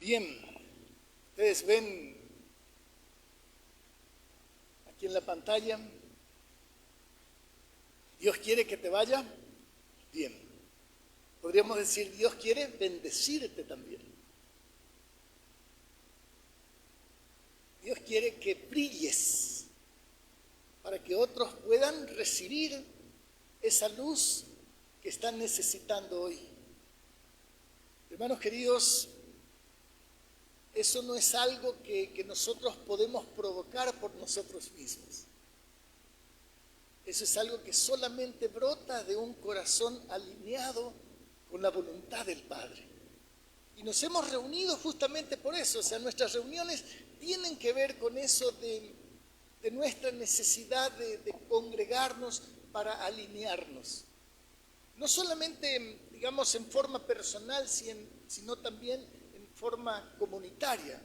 Bien, ustedes ven aquí en la pantalla, Dios quiere que te vaya bien. Podríamos decir, Dios quiere bendecirte también. Dios quiere que brilles para que otros puedan recibir esa luz que están necesitando hoy. Hermanos queridos, eso no es algo que nosotros podemos provocar por nosotros mismos. Eso es algo que solamente brota de un corazón alineado con la voluntad del Padre. Y nos hemos reunido justamente por eso. O sea, nuestras reuniones tienen que ver con eso de nuestra necesidad de congregarnos para alinearnos. No solamente, digamos, en forma personal, sino también en forma comunitaria.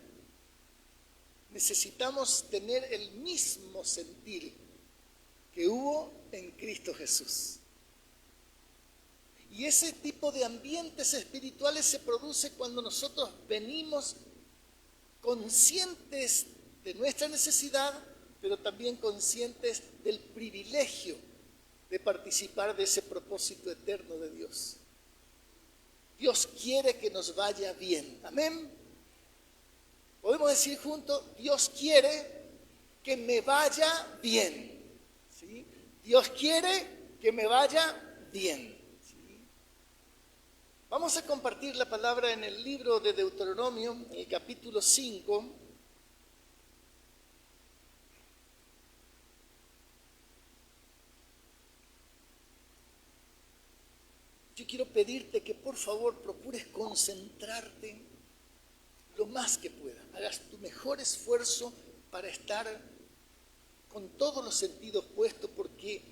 Necesitamos tener el mismo sentir que hubo en Cristo Jesús. Y ese tipo de ambientes espirituales se produce cuando nosotros venimos conscientes de nuestra necesidad, pero también conscientes del privilegio de participar de ese propósito eterno de Dios. Dios quiere que nos vaya bien. Amén. Podemos decir juntos, Dios quiere que me vaya bien. ¿Sí? Dios quiere que me vaya bien. ¿Sí? Vamos a compartir la palabra en el libro de Deuteronomio, en el capítulo 5. Yo quiero pedirte que por favor procures concentrarte lo más que puedas. Hagas tu mejor esfuerzo para estar con todos los sentidos puestos, porque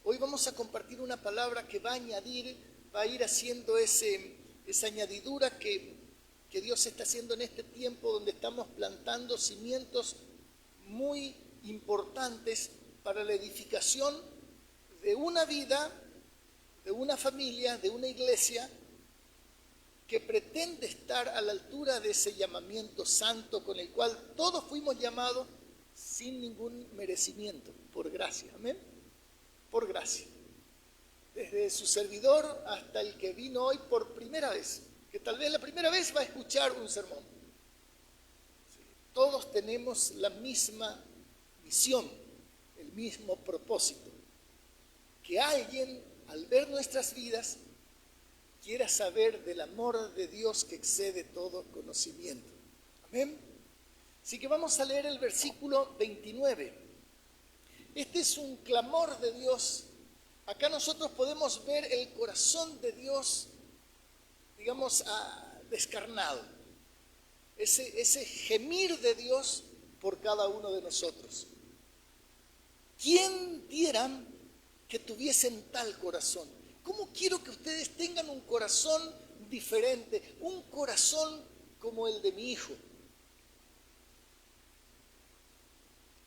hoy vamos a compartir una palabra que va a ir haciendo esa añadidura que Dios está haciendo en este tiempo donde estamos plantando cimientos muy importantes para la edificación de una vida, de una familia, de una iglesia que pretende estar a la altura de ese llamamiento santo con el cual todos fuimos llamados sin ningún merecimiento, por gracia, amén, por gracia. Desde su servidor hasta el que vino hoy por primera vez, que tal vez la primera vez va a escuchar un sermón. Todos tenemos la misma misión, el mismo propósito, que alguien al ver nuestras vidas quiera saber del amor de Dios que excede todo conocimiento. Amén. Así que vamos a leer el versículo 29. Este es un clamor de Dios. Acá nosotros podemos ver el corazón de Dios, digamos, descarnado. Ese gemir de Dios por cada uno de nosotros. ¿Quién diera que tuviesen tal corazón? ¿Cómo quiero que ustedes tengan un corazón diferente, un corazón como el de mi hijo?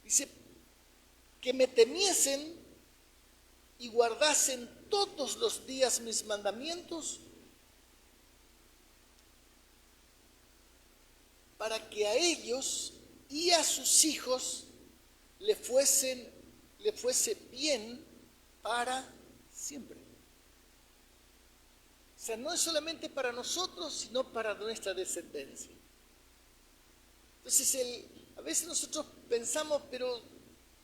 Dice, que me temiesen y guardasen todos los días mis mandamientos, para que a ellos y a sus hijos le fuese bien para siempre. O sea, no es solamente para nosotros, sino para nuestra descendencia. Entonces, a veces nosotros pensamos, pero,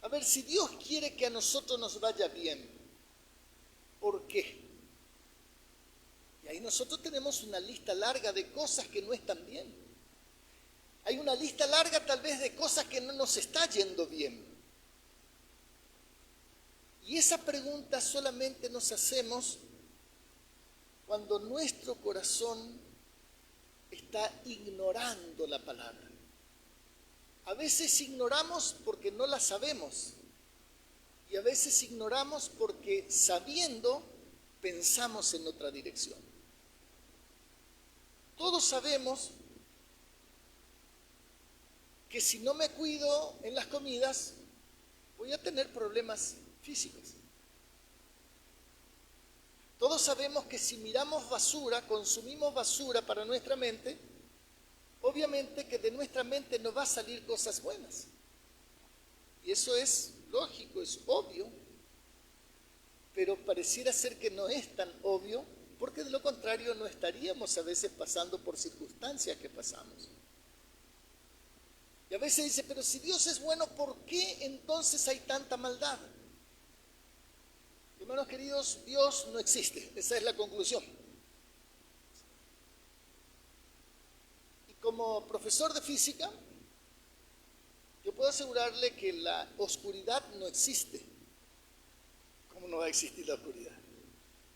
a ver, si Dios quiere que a nosotros nos vaya bien, ¿por qué? Y ahí nosotros tenemos una lista larga de cosas que no están bien. Hay una lista larga tal vez de cosas que no nos está yendo bien. Y esa pregunta solamente nos hacemos cuando nuestro corazón está ignorando la palabra. A veces ignoramos porque no la sabemos. Y a veces ignoramos porque sabiendo pensamos en otra dirección. Todos sabemos que si no me cuido en las comidas, voy a tener problemas físicos. Todos sabemos que si miramos basura, consumimos basura para nuestra mente, obviamente que de nuestra mente no va a salir cosas buenas. Y eso es lógico, es obvio, pero pareciera ser que no es tan obvio, porque de lo contrario no estaríamos a veces pasando por circunstancias que pasamos. Y a veces dice, pero si Dios es bueno, ¿por qué entonces hay tanta maldad? Hermanos queridos, Dios no existe, esa es la conclusión. Y como profesor de física, yo puedo asegurarle que la oscuridad no existe. ¿Cómo no va a existir la oscuridad?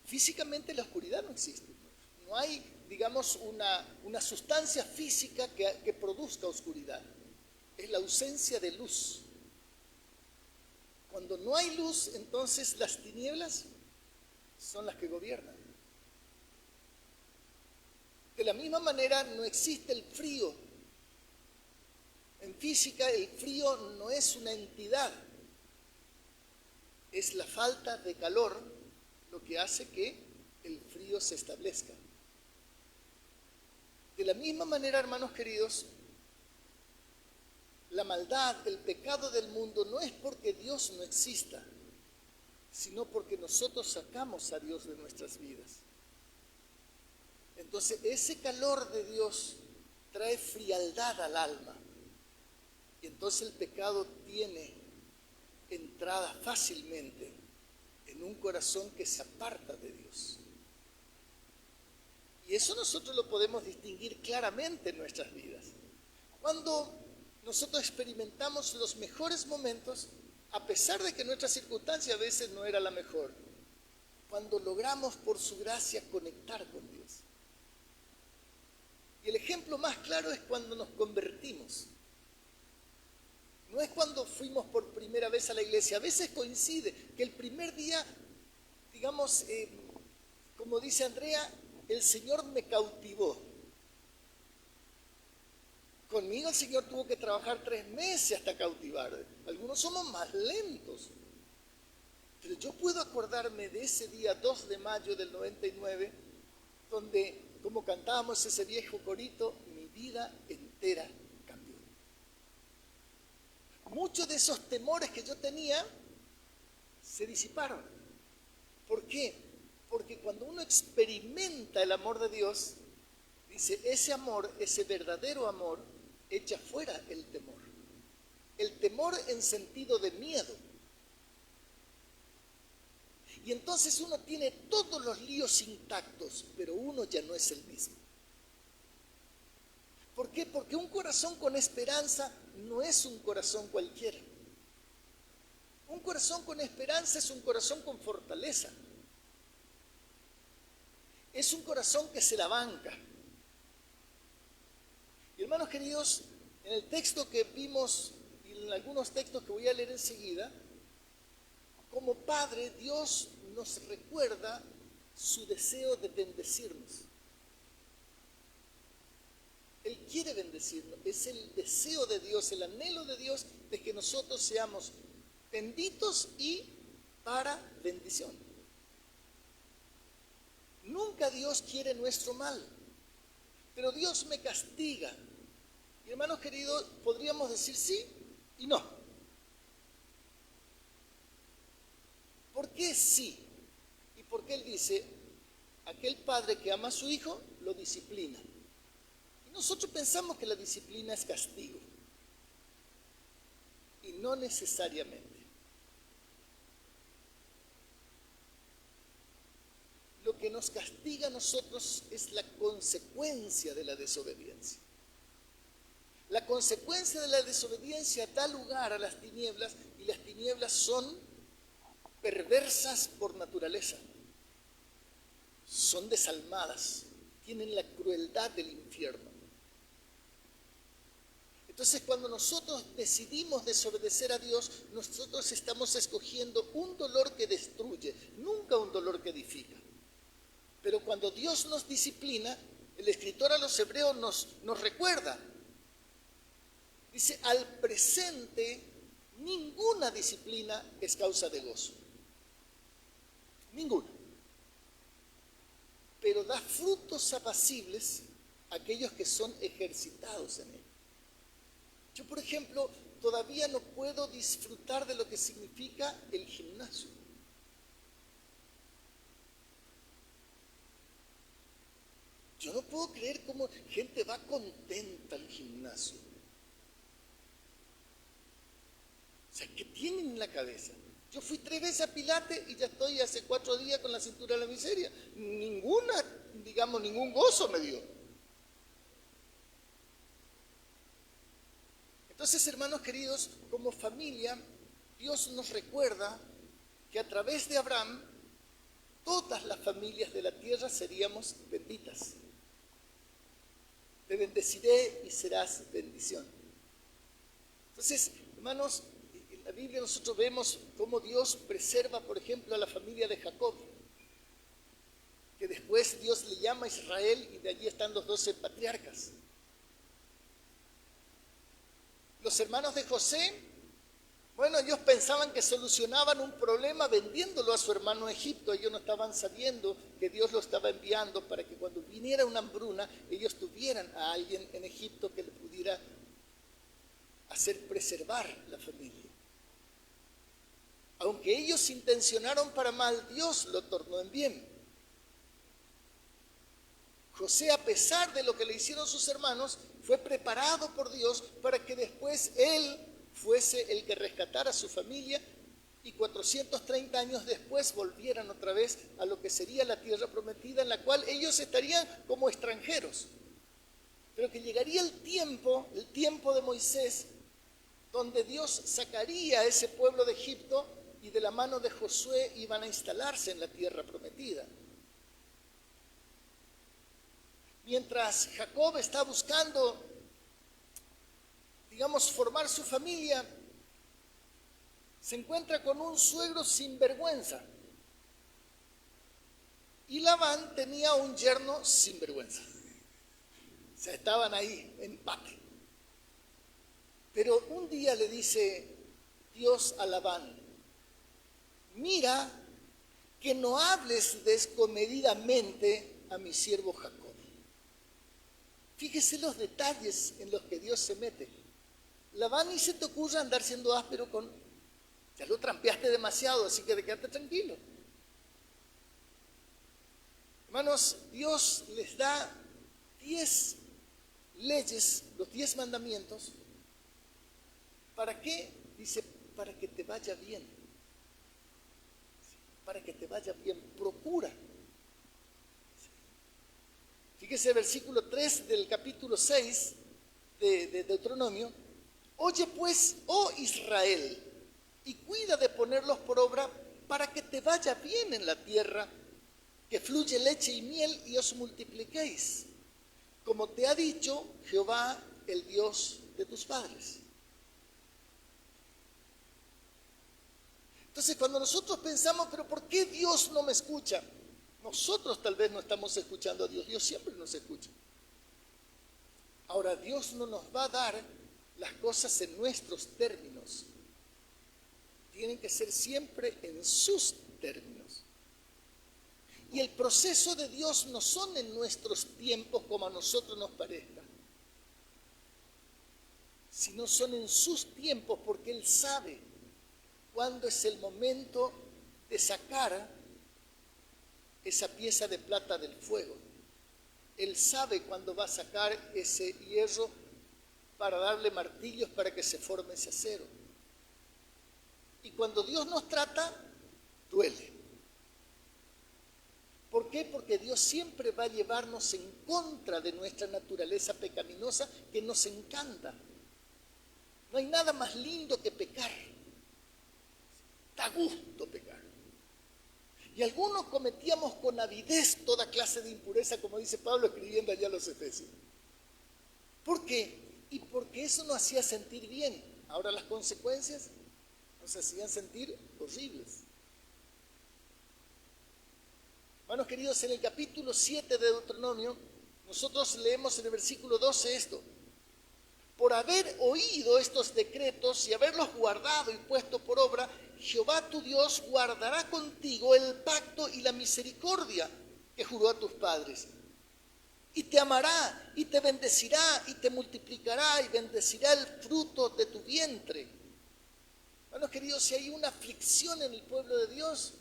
Físicamente la oscuridad no existe. No hay, digamos, una sustancia física que produzca oscuridad. Es la ausencia de luz. Cuando no hay luz, entonces las tinieblas son las que gobiernan. De la misma manera no existe el frío. En física el frío no es una entidad, es la falta de calor lo que hace que el frío se establezca. De la misma manera, hermanos queridos, la maldad, el pecado del mundo no es porque Dios no exista, sino porque nosotros sacamos a Dios de nuestras vidas. Entonces, ese calor de Dios trae frialdad al alma. Y entonces el pecado tiene entrada fácilmente en un corazón que se aparta de Dios. Y eso nosotros lo podemos distinguir claramente en nuestras vidas. Cuando nosotros experimentamos los mejores momentos, a pesar de que nuestra circunstancia a veces no era la mejor, cuando logramos por su gracia conectar con Dios. Y el ejemplo más claro es cuando nos convertimos. No es cuando fuimos por primera vez a la iglesia. A veces coincide que el primer día, digamos, como dice Andrea, el Señor me cautivó. Conmigo el Señor tuvo que trabajar 3 meses hasta cautivar. Algunos somos más lentos. Pero yo puedo acordarme de ese día 2 de mayo del 99, donde, como cantábamos ese viejo corito, mi vida entera cambió. Muchos de esos temores que yo tenía se disiparon. ¿Por qué? Porque cuando uno experimenta el amor de Dios, dice, ese amor, ese verdadero amor, echa fuera el temor. El temor en sentido de miedo. Y entonces uno tiene todos los líos intactos, pero uno ya no es el mismo. ¿Por qué? Porque un corazón con esperanza no es un corazón cualquiera. Un corazón con esperanza es un corazón con fortaleza. Es un corazón que se la banca. Y hermanos queridos, en el texto que vimos y en algunos textos que voy a leer enseguida, como Padre, Dios nos recuerda su deseo de bendecirnos. Él quiere bendecirnos. Es el deseo de Dios, el anhelo de Dios de que nosotros seamos benditos y para bendición. Nunca Dios quiere nuestro mal, pero Dios me castiga. Y hermanos queridos, podríamos decir sí y no. ¿Por qué sí? Y porque Él dice, aquel padre que ama a su hijo, lo disciplina. Y nosotros pensamos que la disciplina es castigo. Y no necesariamente. Lo que nos castiga a nosotros es la consecuencia de la desobediencia. La consecuencia de la desobediencia da lugar a las tinieblas, y las tinieblas son perversas por naturaleza. Son desalmadas, tienen la crueldad del infierno. Entonces, cuando nosotros decidimos desobedecer a Dios, nosotros estamos escogiendo un dolor que destruye, nunca un dolor que edifica. Pero cuando Dios nos disciplina, el escritor a los hebreos nos recuerda. Dice, al presente ninguna disciplina es causa de gozo. Ninguna. Pero da frutos apacibles aquellos que son ejercitados en él. Yo, por ejemplo, todavía no puedo disfrutar de lo que significa el gimnasio. Yo no puedo creer cómo gente va contenta al gimnasio. O sea, ¿qué tienen en la cabeza? Yo fui 3 veces a Pilates y ya estoy hace 4 días con la cintura de la miseria. Ningún gozo me dio. Entonces, hermanos queridos, como familia, Dios nos recuerda que a través de Abraham, todas las familias de la tierra seríamos benditas. Te bendeciré y serás bendición. Entonces, hermanos, en la Biblia nosotros vemos cómo Dios preserva, por ejemplo, a la familia de Jacob, que después Dios le llama a Israel y de allí están los 12 patriarcas. Los hermanos de José, bueno, ellos pensaban que solucionaban un problema vendiéndolo a su hermano a Egipto. Ellos no estaban sabiendo que Dios lo estaba enviando para que cuando viniera una hambruna, ellos tuvieran a alguien en Egipto que le pudiera hacer preservar la familia. Aunque ellos intencionaron para mal, Dios lo tornó en bien. José, a pesar de lo que le hicieron sus hermanos, fue preparado por Dios para que después él fuese el que rescatara a su familia y 430 años después volvieran otra vez a lo que sería la tierra prometida, en la cual ellos estarían como extranjeros. Pero que llegaría el tiempo de Moisés, donde Dios sacaría a ese pueblo de Egipto y de la mano de Josué iban a instalarse en la tierra prometida. Mientras Jacob está buscando, formar su familia, se encuentra con un suegro sinvergüenza. Y Labán tenía un yerno sinvergüenza. O sea, estaban ahí, en empate. Pero un día le dice Dios a Labán: mira que no hables descomedidamente a mi siervo Jacob. Fíjese los detalles en los que Dios se mete. Labán, ni se te ocurra andar siendo áspero con... Ya lo trampeaste demasiado, así que quédate tranquilo. Hermanos, Dios les da 10 leyes, los 10 mandamientos. ¿Para qué? Dice, para que te vaya bien. Para que te vaya bien, procura. Fíjese el versículo 3 del capítulo 6 de Deuteronomio. Oye pues, oh Israel, y cuida de ponerlos por obra para que te vaya bien en la tierra, que fluye leche y miel y os multipliquéis, como te ha dicho Jehová, el Dios de tus padres. Entonces, cuando nosotros pensamos, pero ¿por qué Dios no me escucha? Nosotros tal vez no estamos escuchando a Dios. Dios siempre nos escucha. Ahora, Dios no nos va a dar las cosas en nuestros términos. Tienen que ser siempre en sus términos. Y el proceso de Dios no son en nuestros tiempos como a nosotros nos parezca, sino son en sus tiempos, porque Él sabe cuándo es el momento de sacar esa pieza de plata del fuego. Él sabe cuándo va a sacar ese hierro para darle martillos para que se forme ese acero. Y cuando Dios nos trata, duele. ¿Por qué? Porque Dios siempre va a llevarnos en contra de nuestra naturaleza pecaminosa que nos encanta. No hay nada más lindo que pecar. Da gusto pecar. Y algunos cometíamos con avidez toda clase de impureza, como dice Pablo escribiendo allá a los Efesios. ¿Por qué? Y porque eso nos hacía sentir bien. Ahora las consecuencias nos hacían sentir horribles. Hermanos queridos, en el capítulo 7 de Deuteronomio, nosotros leemos en el versículo 12 esto: por haber oído estos decretos y haberlos guardado y puesto por obra, Jehová tu Dios guardará contigo el pacto y la misericordia que juró a tus padres. y te amará, y te bendecirá, y te multiplicará, y bendecirá el fruto de tu vientre. Hermanos queridos, si hay una aflicción en el pueblo de Dios,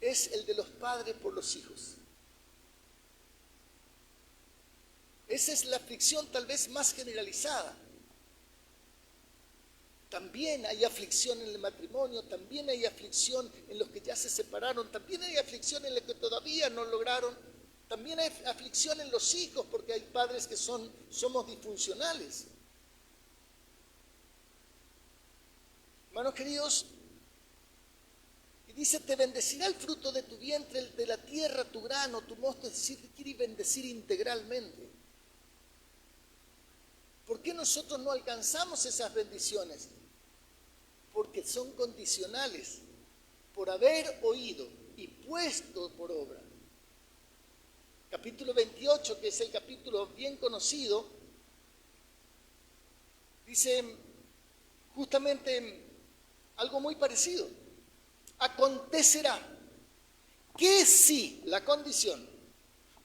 es el de los padres por los hijos. Esa es la aflicción tal vez más generalizada. También hay aflicción en el matrimonio, también hay aflicción en los que ya se separaron, también hay aflicción en los que todavía no lograron, también hay aflicción en los hijos porque hay padres que somos disfuncionales. Hermanos queridos, y dice, te bendecirá el fruto de tu vientre, el de la tierra, tu grano, tu mosto, es decir, te quiere bendecir integralmente. ¿Por qué nosotros no alcanzamos esas bendiciones? Porque son condicionales por haber oído y puesto por obra. Capítulo 28, que es el capítulo bien conocido, dice justamente algo muy parecido. Acontecerá que si, la condición,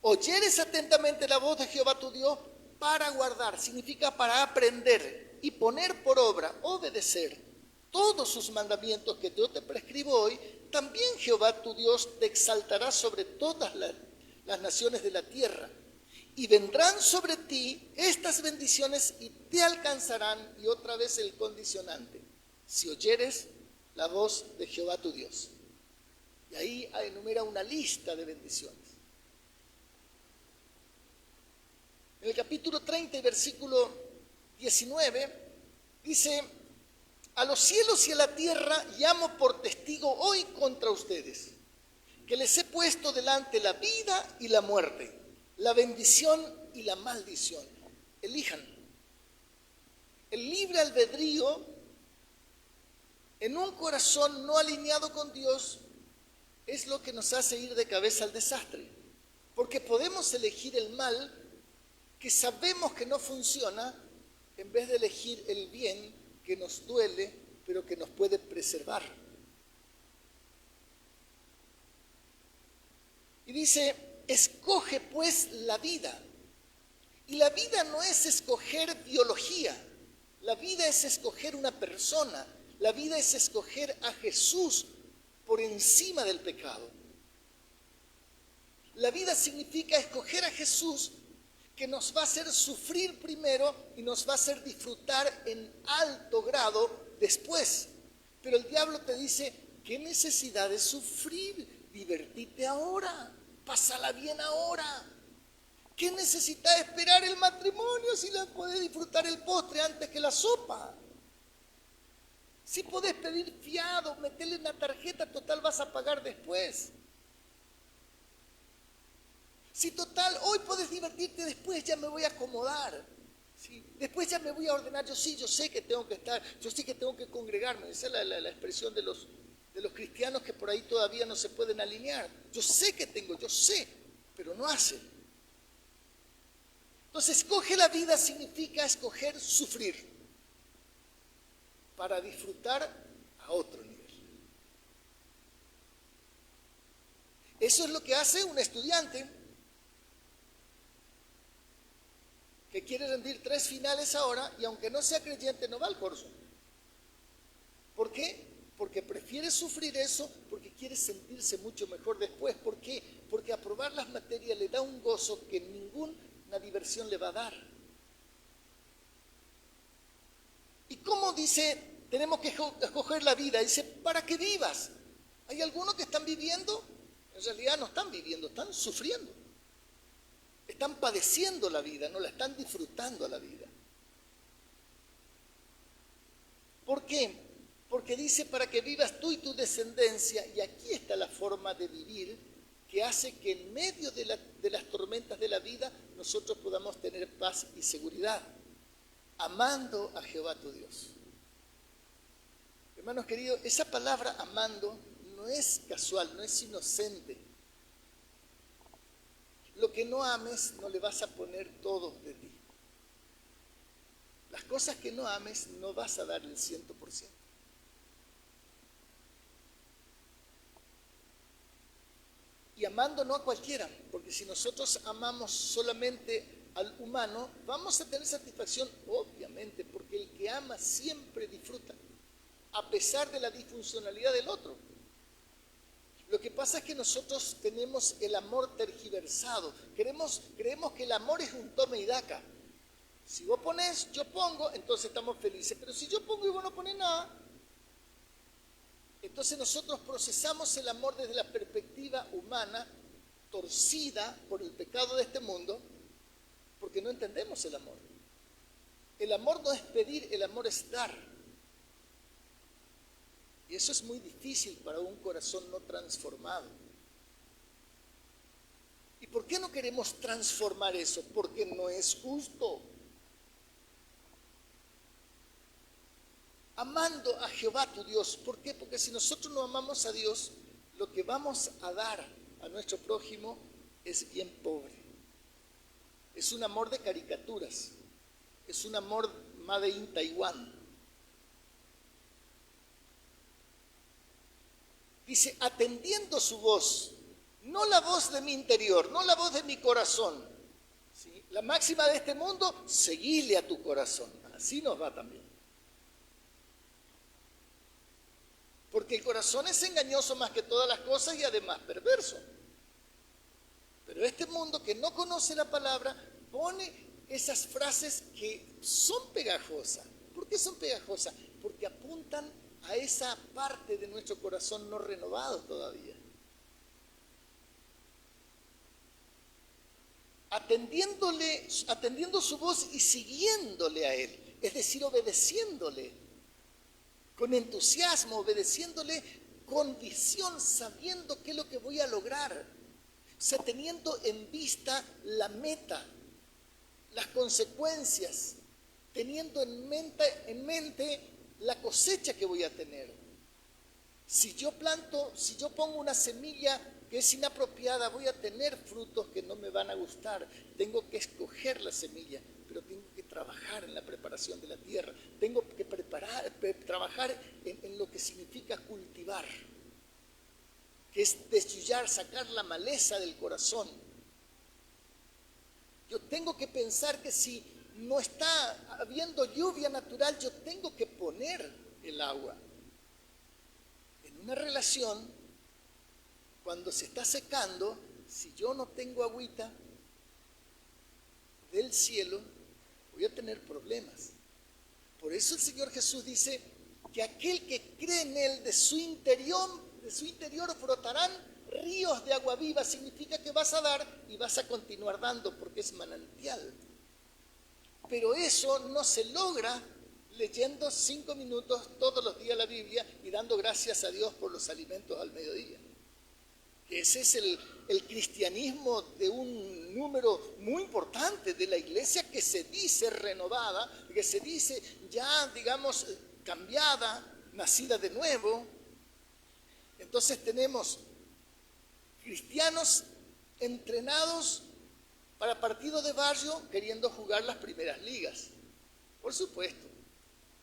oyeres atentamente la voz de Jehová tu Dios para guardar, significa para aprender y poner por obra, obedecer todos sus mandamientos que yo te prescribo hoy, también Jehová tu Dios te exaltará sobre todas las naciones de la tierra. Y vendrán sobre ti estas bendiciones y te alcanzarán, y otra vez el condicionante, si oyeres la voz de Jehová tu Dios. Y ahí enumera una lista de bendiciones. En el capítulo 30 y versículo 19 dice, a los cielos y a la tierra llamo por testigo hoy contra ustedes, que les he puesto delante la vida y la muerte, la bendición y la maldición. Elijan. El libre albedrío en un corazón no alineado con Dios es lo que nos hace ir de cabeza al desastre, porque podemos elegir el mal que sabemos que no funciona en vez de elegir el bien que nos duele pero que nos puede preservar. Y dice, escoge pues la vida. Y la vida no es escoger biología, la vida es escoger una persona, la vida es escoger a Jesús por encima del pecado. La vida significa escoger a Jesús, que nos va a hacer sufrir primero y nos va a hacer disfrutar en alto grado después. Pero el diablo te dice, ¿qué necesidad de sufrir? Divertite ahora, pásala bien ahora. ¿Qué necesitas esperar el matrimonio si la podés disfrutar el postre antes que la sopa? Si podés pedir fiado, meterle una tarjeta, total vas a pagar después. Si total, hoy podés divertirte, después ya me voy a acomodar. ¿Sí? Después ya me voy a ordenar. Yo sé que tengo que estar, yo sé que tengo que congregarme. Esa es la expresión de los cristianos que por ahí todavía no se pueden alinear. Yo sé que tengo, yo sé, pero no hacen. Entonces, escoge la vida significa escoger sufrir para disfrutar a otro nivel. Eso es lo que hace un estudiante que quiere rendir 3 finales ahora y aunque no sea creyente no va al curso. ¿Por qué? Porque prefiere sufrir eso, porque quiere sentirse mucho mejor después. ¿Por qué? Porque aprobar las materias le da un gozo que ninguna diversión le va a dar. ¿Y cómo dice, tenemos que escoger la vida? Dice, para que vivas. Hay algunos que están viviendo, en realidad no están viviendo, están sufriendo. Están padeciendo la vida, no la están disfrutando a la vida. ¿Por qué? Porque dice para que vivas tú y tu descendencia, y aquí está la forma de vivir que hace que en medio de las tormentas de la vida nosotros podamos tener paz y seguridad, amando a Jehová tu Dios. Hermanos queridos, esa palabra amando no es casual, no es inocente. Lo que no ames no le vas a poner todo de ti. Las cosas que no ames no vas a dar el 100%. y amando no a cualquiera, porque si nosotros amamos solamente al humano, vamos a tener satisfacción, obviamente, porque el que ama siempre disfruta, a pesar de la disfuncionalidad del otro. Lo que pasa es que nosotros tenemos el amor tergiversado, creemos que el amor es un tome y daca. Si vos ponés, yo pongo, entonces estamos felices, pero si yo pongo y vos no ponés nada, entonces nosotros procesamos el amor desde la perspectiva humana, torcida por el pecado de este mundo, porque no entendemos el amor. El amor no es pedir, el amor es dar. Y eso es muy difícil para un corazón no transformado. ¿Y por qué no queremos transformar eso? Porque no es justo. Amando a Jehová tu Dios. ¿Por qué? Porque si nosotros no amamos a Dios, lo que vamos a dar a nuestro prójimo es bien pobre. Es un amor de caricaturas. Es un amor made in Taiwán. Dice, atendiendo su voz, no la voz de mi interior, no la voz de mi corazón. ¿Sí? La máxima de este mundo, seguile a tu corazón. Así nos va también. Porque el corazón es engañoso más que todas las cosas y además perverso. Pero este mundo que no conoce la palabra pone esas frases que son pegajosas. ¿Por qué son pegajosas? Porque apuntan a esa parte de nuestro corazón no renovado todavía. Atendiendo su voz y siguiéndole a Él, es decir, obedeciéndole. Con entusiasmo, obedeciéndole con visión, sabiendo qué es lo que voy a lograr. O sea, teniendo en vista la meta, las consecuencias, teniendo en mente la cosecha que voy a tener. Si yo pongo una semilla que es inapropiada, voy a tener frutos que no me van a gustar. Tengo que escoger la semilla, pero tengo que trabajar en la preparación de la tierra. Tengo que trabajar en lo que significa cultivar, que es deschullar, sacar la maleza del corazón. Yo tengo que pensar que si no está habiendo lluvia natural, yo tengo que poner el agua. En una relación, cuando se está secando, si yo no tengo agüita del cielo, voy a tener problemas. Por eso el Señor Jesús dice que aquel que cree en Él, de su interior brotarán ríos de agua viva. Significa que vas a dar y vas a continuar dando porque es manantial. Pero eso no se logra leyendo 5 minutos todos los días la Biblia y dando gracias a Dios por los alimentos al mediodía. Ese es el cristianismo de un número muy importante de la iglesia que se dice renovada, que se dice ya, digamos, cambiada, nacida de nuevo. Entonces tenemos cristianos entrenados para partido de barrio queriendo jugar las primeras ligas. Por supuesto,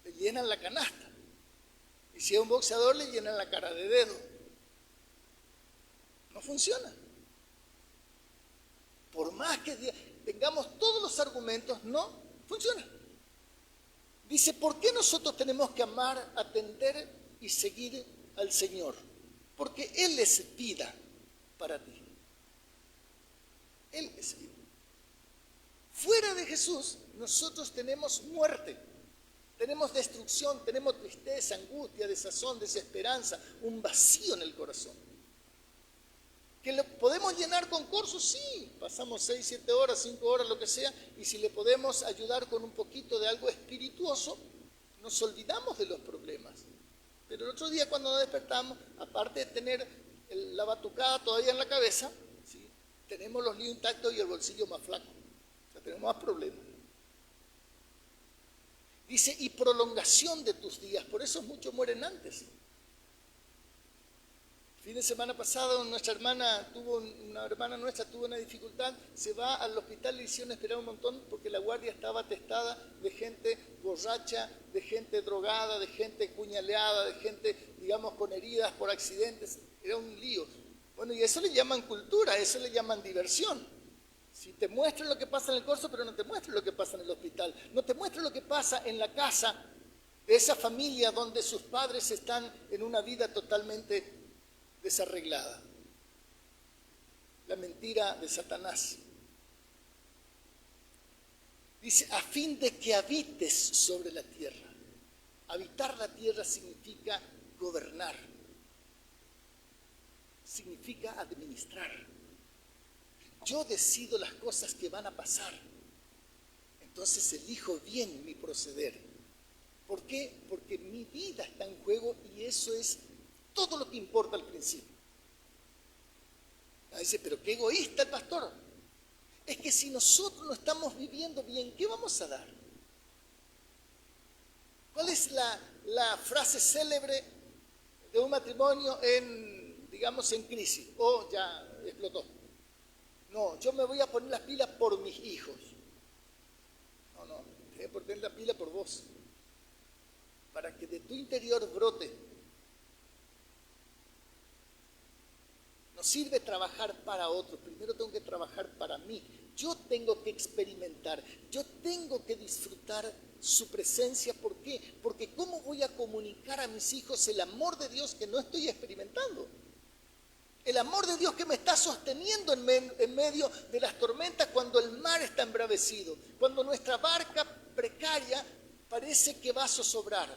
le llenan la canasta. Y si es un boxeador, le llenan la cara de dedo. No funciona. Por más que tengamos todos los argumentos, no funciona. Dice, ¿por qué nosotros tenemos que amar, atender y seguir al Señor? Porque Él es vida para ti. Él es vida. Fuera de Jesús, nosotros tenemos muerte, tenemos destrucción, tenemos tristeza, angustia, desazón, desesperanza, un vacío en el corazón. ¿Que lo podemos llenar con cursos? Sí, pasamos 6, 7 horas, 5 horas, lo que sea, y si le podemos ayudar con un poquito de algo espirituoso, nos olvidamos de los problemas. Pero el otro día cuando nos despertamos, aparte de tener la batucada todavía en la cabeza, ¿sí?, tenemos los líos intactos y el bolsillo más flaco. O sea, tenemos más problemas. Dice, y prolongación de tus días, por eso muchos mueren antes. Fin de semana pasado una hermana nuestra tuvo una dificultad, se va al hospital, le hicieron esperar un montón porque la guardia estaba atestada de gente borracha, de gente drogada, de gente puñaleada, de gente, digamos, con heridas por accidentes. Era un lío. Bueno, y eso le llaman cultura, eso le llaman diversión. Si te muestran lo que pasa en el corso, pero no te muestran lo que pasa en el hospital, no te muestran lo que pasa en la casa de esa familia donde sus padres están en una vida totalmente desarreglada. La mentira de Satanás. Dice, a fin de que habites sobre la tierra. Habitar la tierra significa gobernar, significa administrar. Yo decido las cosas que van a pasar, entonces elijo bien mi proceder. ¿Por qué? Porque mi vida está en juego y eso es todo lo que importa al principio. Dice, pero qué egoísta el pastor. Es que si nosotros no estamos viviendo bien, ¿qué vamos a dar? ¿Cuál es la frase célebre de un matrimonio en crisis? O ya explotó. No, yo me voy a poner las pilas por mis hijos. No, te voy a poner la pila por vos. Para que de tu interior brote. No sirve trabajar para otros, primero tengo que trabajar para mí. Yo tengo que experimentar, yo tengo que disfrutar su presencia. ¿Por qué? Porque ¿cómo voy a comunicar a mis hijos el amor de Dios que no estoy experimentando? El amor de Dios que me está sosteniendo en medio de las tormentas cuando el mar está embravecido, cuando nuestra barca precaria parece que va a zozobrar.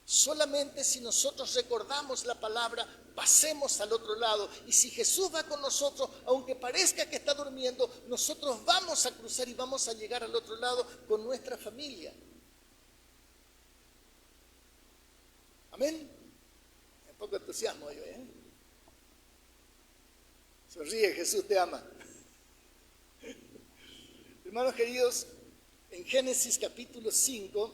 Solamente si nosotros recordamos la palabra, pasemos al otro lado. Y si Jesús va con nosotros, aunque parezca que está durmiendo, nosotros vamos a cruzar y vamos a llegar al otro lado con nuestra familia. Amén. Un poco de entusiasmo yo, ¿eh? Sonríe, Jesús te ama. Hermanos queridos, en Génesis capítulo 5,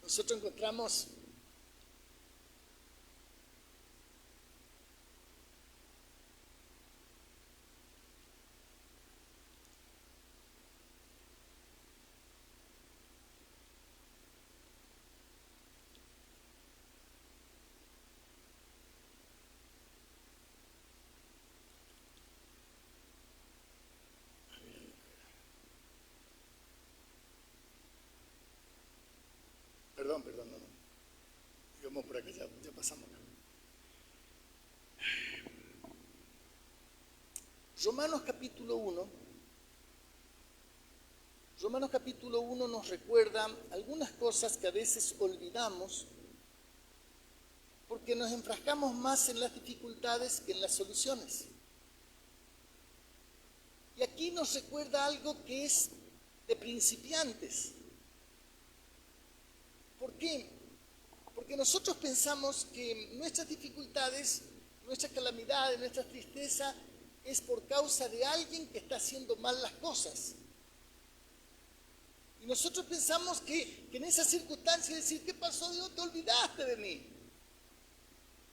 nosotros encontramos Perdón, no. Digamos por aquí, ya pasamos acá. Romanos capítulo 1 nos recuerda algunas cosas que a veces olvidamos porque nos enfrascamos más en las dificultades que en las soluciones. Y aquí nos recuerda algo que es de principiantes. ¿Por qué? Porque nosotros pensamos que nuestras dificultades, nuestras calamidades, nuestra tristeza es por causa de alguien que está haciendo mal las cosas. Y nosotros pensamos que en esa circunstancia decir, ¿qué pasó Dios? Te olvidaste de mí.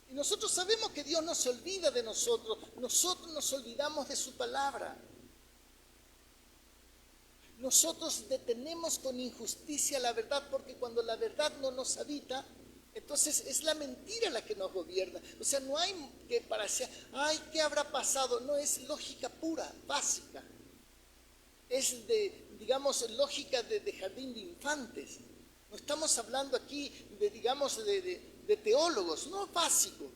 Y nosotros sabemos que Dios no se olvida de nosotros nos olvidamos de su palabra. Nosotros detenemos con injusticia la verdad porque cuando la verdad no nos habita, entonces es la mentira la que nos gobierna. O sea, no hay que para decir, ay, ¿qué habrá pasado? No, es lógica pura, básica. Es lógica de jardín de infantes. No estamos hablando aquí de teólogos, no, básico.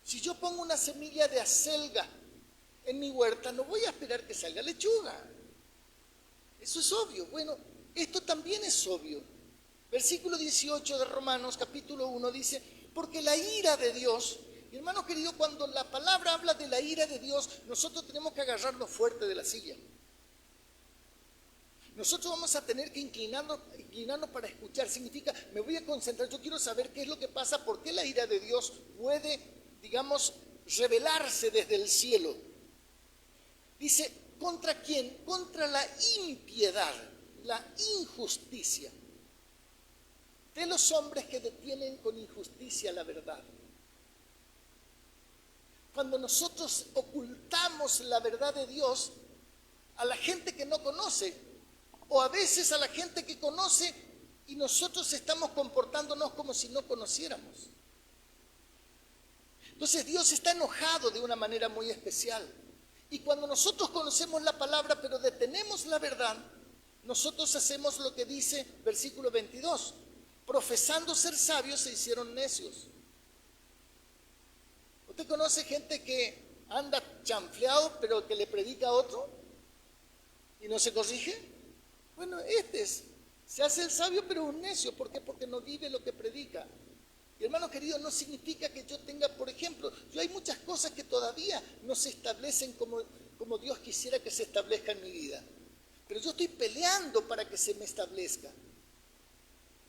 Si yo pongo una semilla de acelga en mi huerta, no voy a esperar que salga lechuga. Eso es obvio. Bueno, esto también es obvio. Versículo 18 de Romanos, capítulo 1, dice, porque la ira de Dios, mi hermano querido, cuando la palabra habla de la ira de Dios, nosotros tenemos que agarrarnos fuerte de la silla. Nosotros vamos a tener que inclinarnos para escuchar. Significa, me voy a concentrar, yo quiero saber qué es lo que pasa, por qué la ira de Dios puede, revelarse desde el cielo. Dice, ¿contra quién? Contra la impiedad, la injusticia de los hombres que detienen con injusticia la verdad. Cuando nosotros ocultamos la verdad de Dios a la gente que no conoce, o a veces a la gente que conoce y nosotros estamos comportándonos como si no conociéramos. Entonces Dios está enojado de una manera muy especial. Y cuando nosotros conocemos la palabra, pero detenemos la verdad, nosotros hacemos lo que dice versículo 22. Profesando ser sabios, se hicieron necios. ¿Usted conoce gente que anda chanfleado, pero que le predica a otro y no se corrige? Bueno, se hace el sabio, pero un necio. ¿Por qué? Porque no vive lo que predica. Y hermano querido, no significa que yo tenga, por ejemplo, hay muchas cosas que todavía no se establecen como Dios quisiera que se establezca en mi vida. Pero yo estoy peleando para que se me establezca.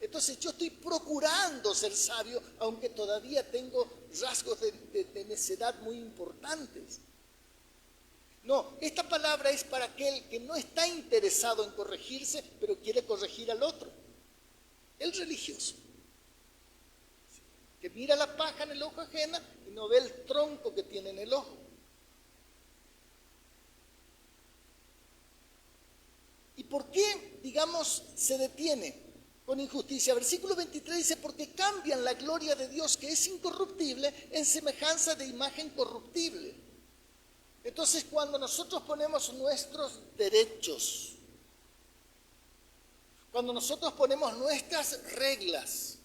Entonces yo estoy procurando ser sabio, aunque todavía tengo rasgos de necedad muy importantes. No, esta palabra es para aquel que no está interesado en corregirse, pero quiere corregir al otro. El religioso, que mira la paja en el ojo ajena y no ve el tronco que tiene en el ojo. ¿Y por qué, digamos, se detiene con injusticia? Versículo 23 dice, porque cambian la gloria de Dios, que es incorruptible, en semejanza de imagen corruptible. Entonces, cuando nosotros ponemos nuestros derechos, cuando nosotros ponemos nuestras reglas,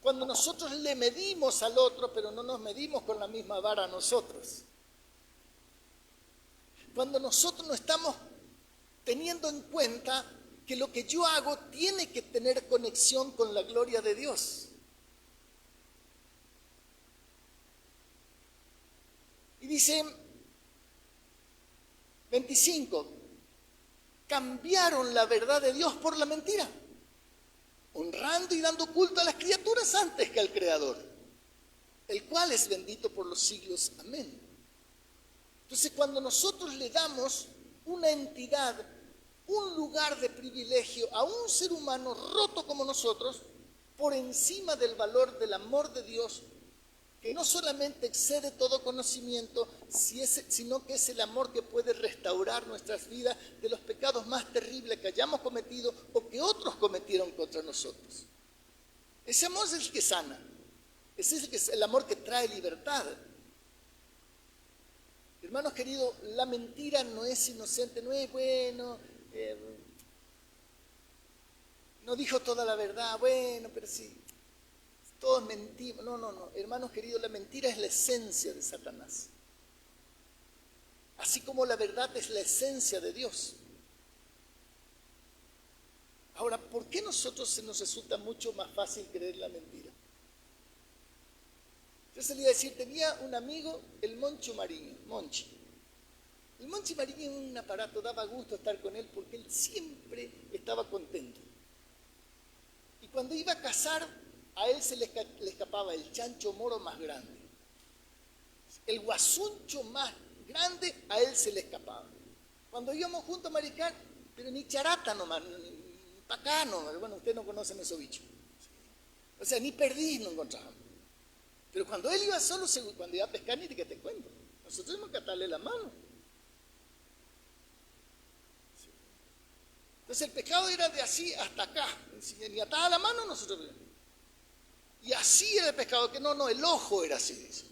cuando nosotros le medimos al otro, pero no nos medimos con la misma vara nosotros, cuando nosotros no estamos teniendo en cuenta que lo que yo hago tiene que tener conexión con la gloria de Dios. Y dice 25, cambiaron la verdad de Dios por la mentira, honrando y dando culto a las criaturas antes que al Creador, el cual es bendito por los siglos. Amén. Entonces, cuando nosotros le damos una entidad, un lugar de privilegio a un ser humano roto como nosotros, por encima del valor del amor de Dios, que no solamente excede todo conocimiento, sino que es el amor que puede restaurar nuestras vidas de los pecados más terribles que hayamos cometido o que otros cometieron contra nosotros. Ese amor es el que sana, ese es el amor que trae libertad. Hermanos queridos, la mentira no es inocente, no es bueno, no dijo toda la verdad, bueno, pero sí. Todos mentimos. No. Hermanos queridos, la mentira es la esencia de Satanás. Así como la verdad es la esencia de Dios. Ahora, ¿por qué a nosotros se nos resulta mucho más fácil creer la mentira? Yo solía decir, tenía un amigo, el Moncho Mariño, Monchi. El Monchi Mariño era un aparato, daba gusto estar con él porque él siempre estaba contento. Y cuando iba a cazar, a él se le escapaba el chancho moro más grande. El guasuncho más grande, a él se le escapaba. Cuando íbamos juntos a mariscar, pero ni charata nomás, ni pacá nomás. Bueno, ustedes no conocen esos bichos. O sea, ni perdiz no encontrábamos. Pero cuando él iba solo, cuando iba a pescar, ni de qué te cuento. Nosotros tenemos que atarle la mano. Entonces el pescado era de así hasta acá. Ni ataba la mano, nosotros. Y así era el pescado, que no, el ojo era así, dice.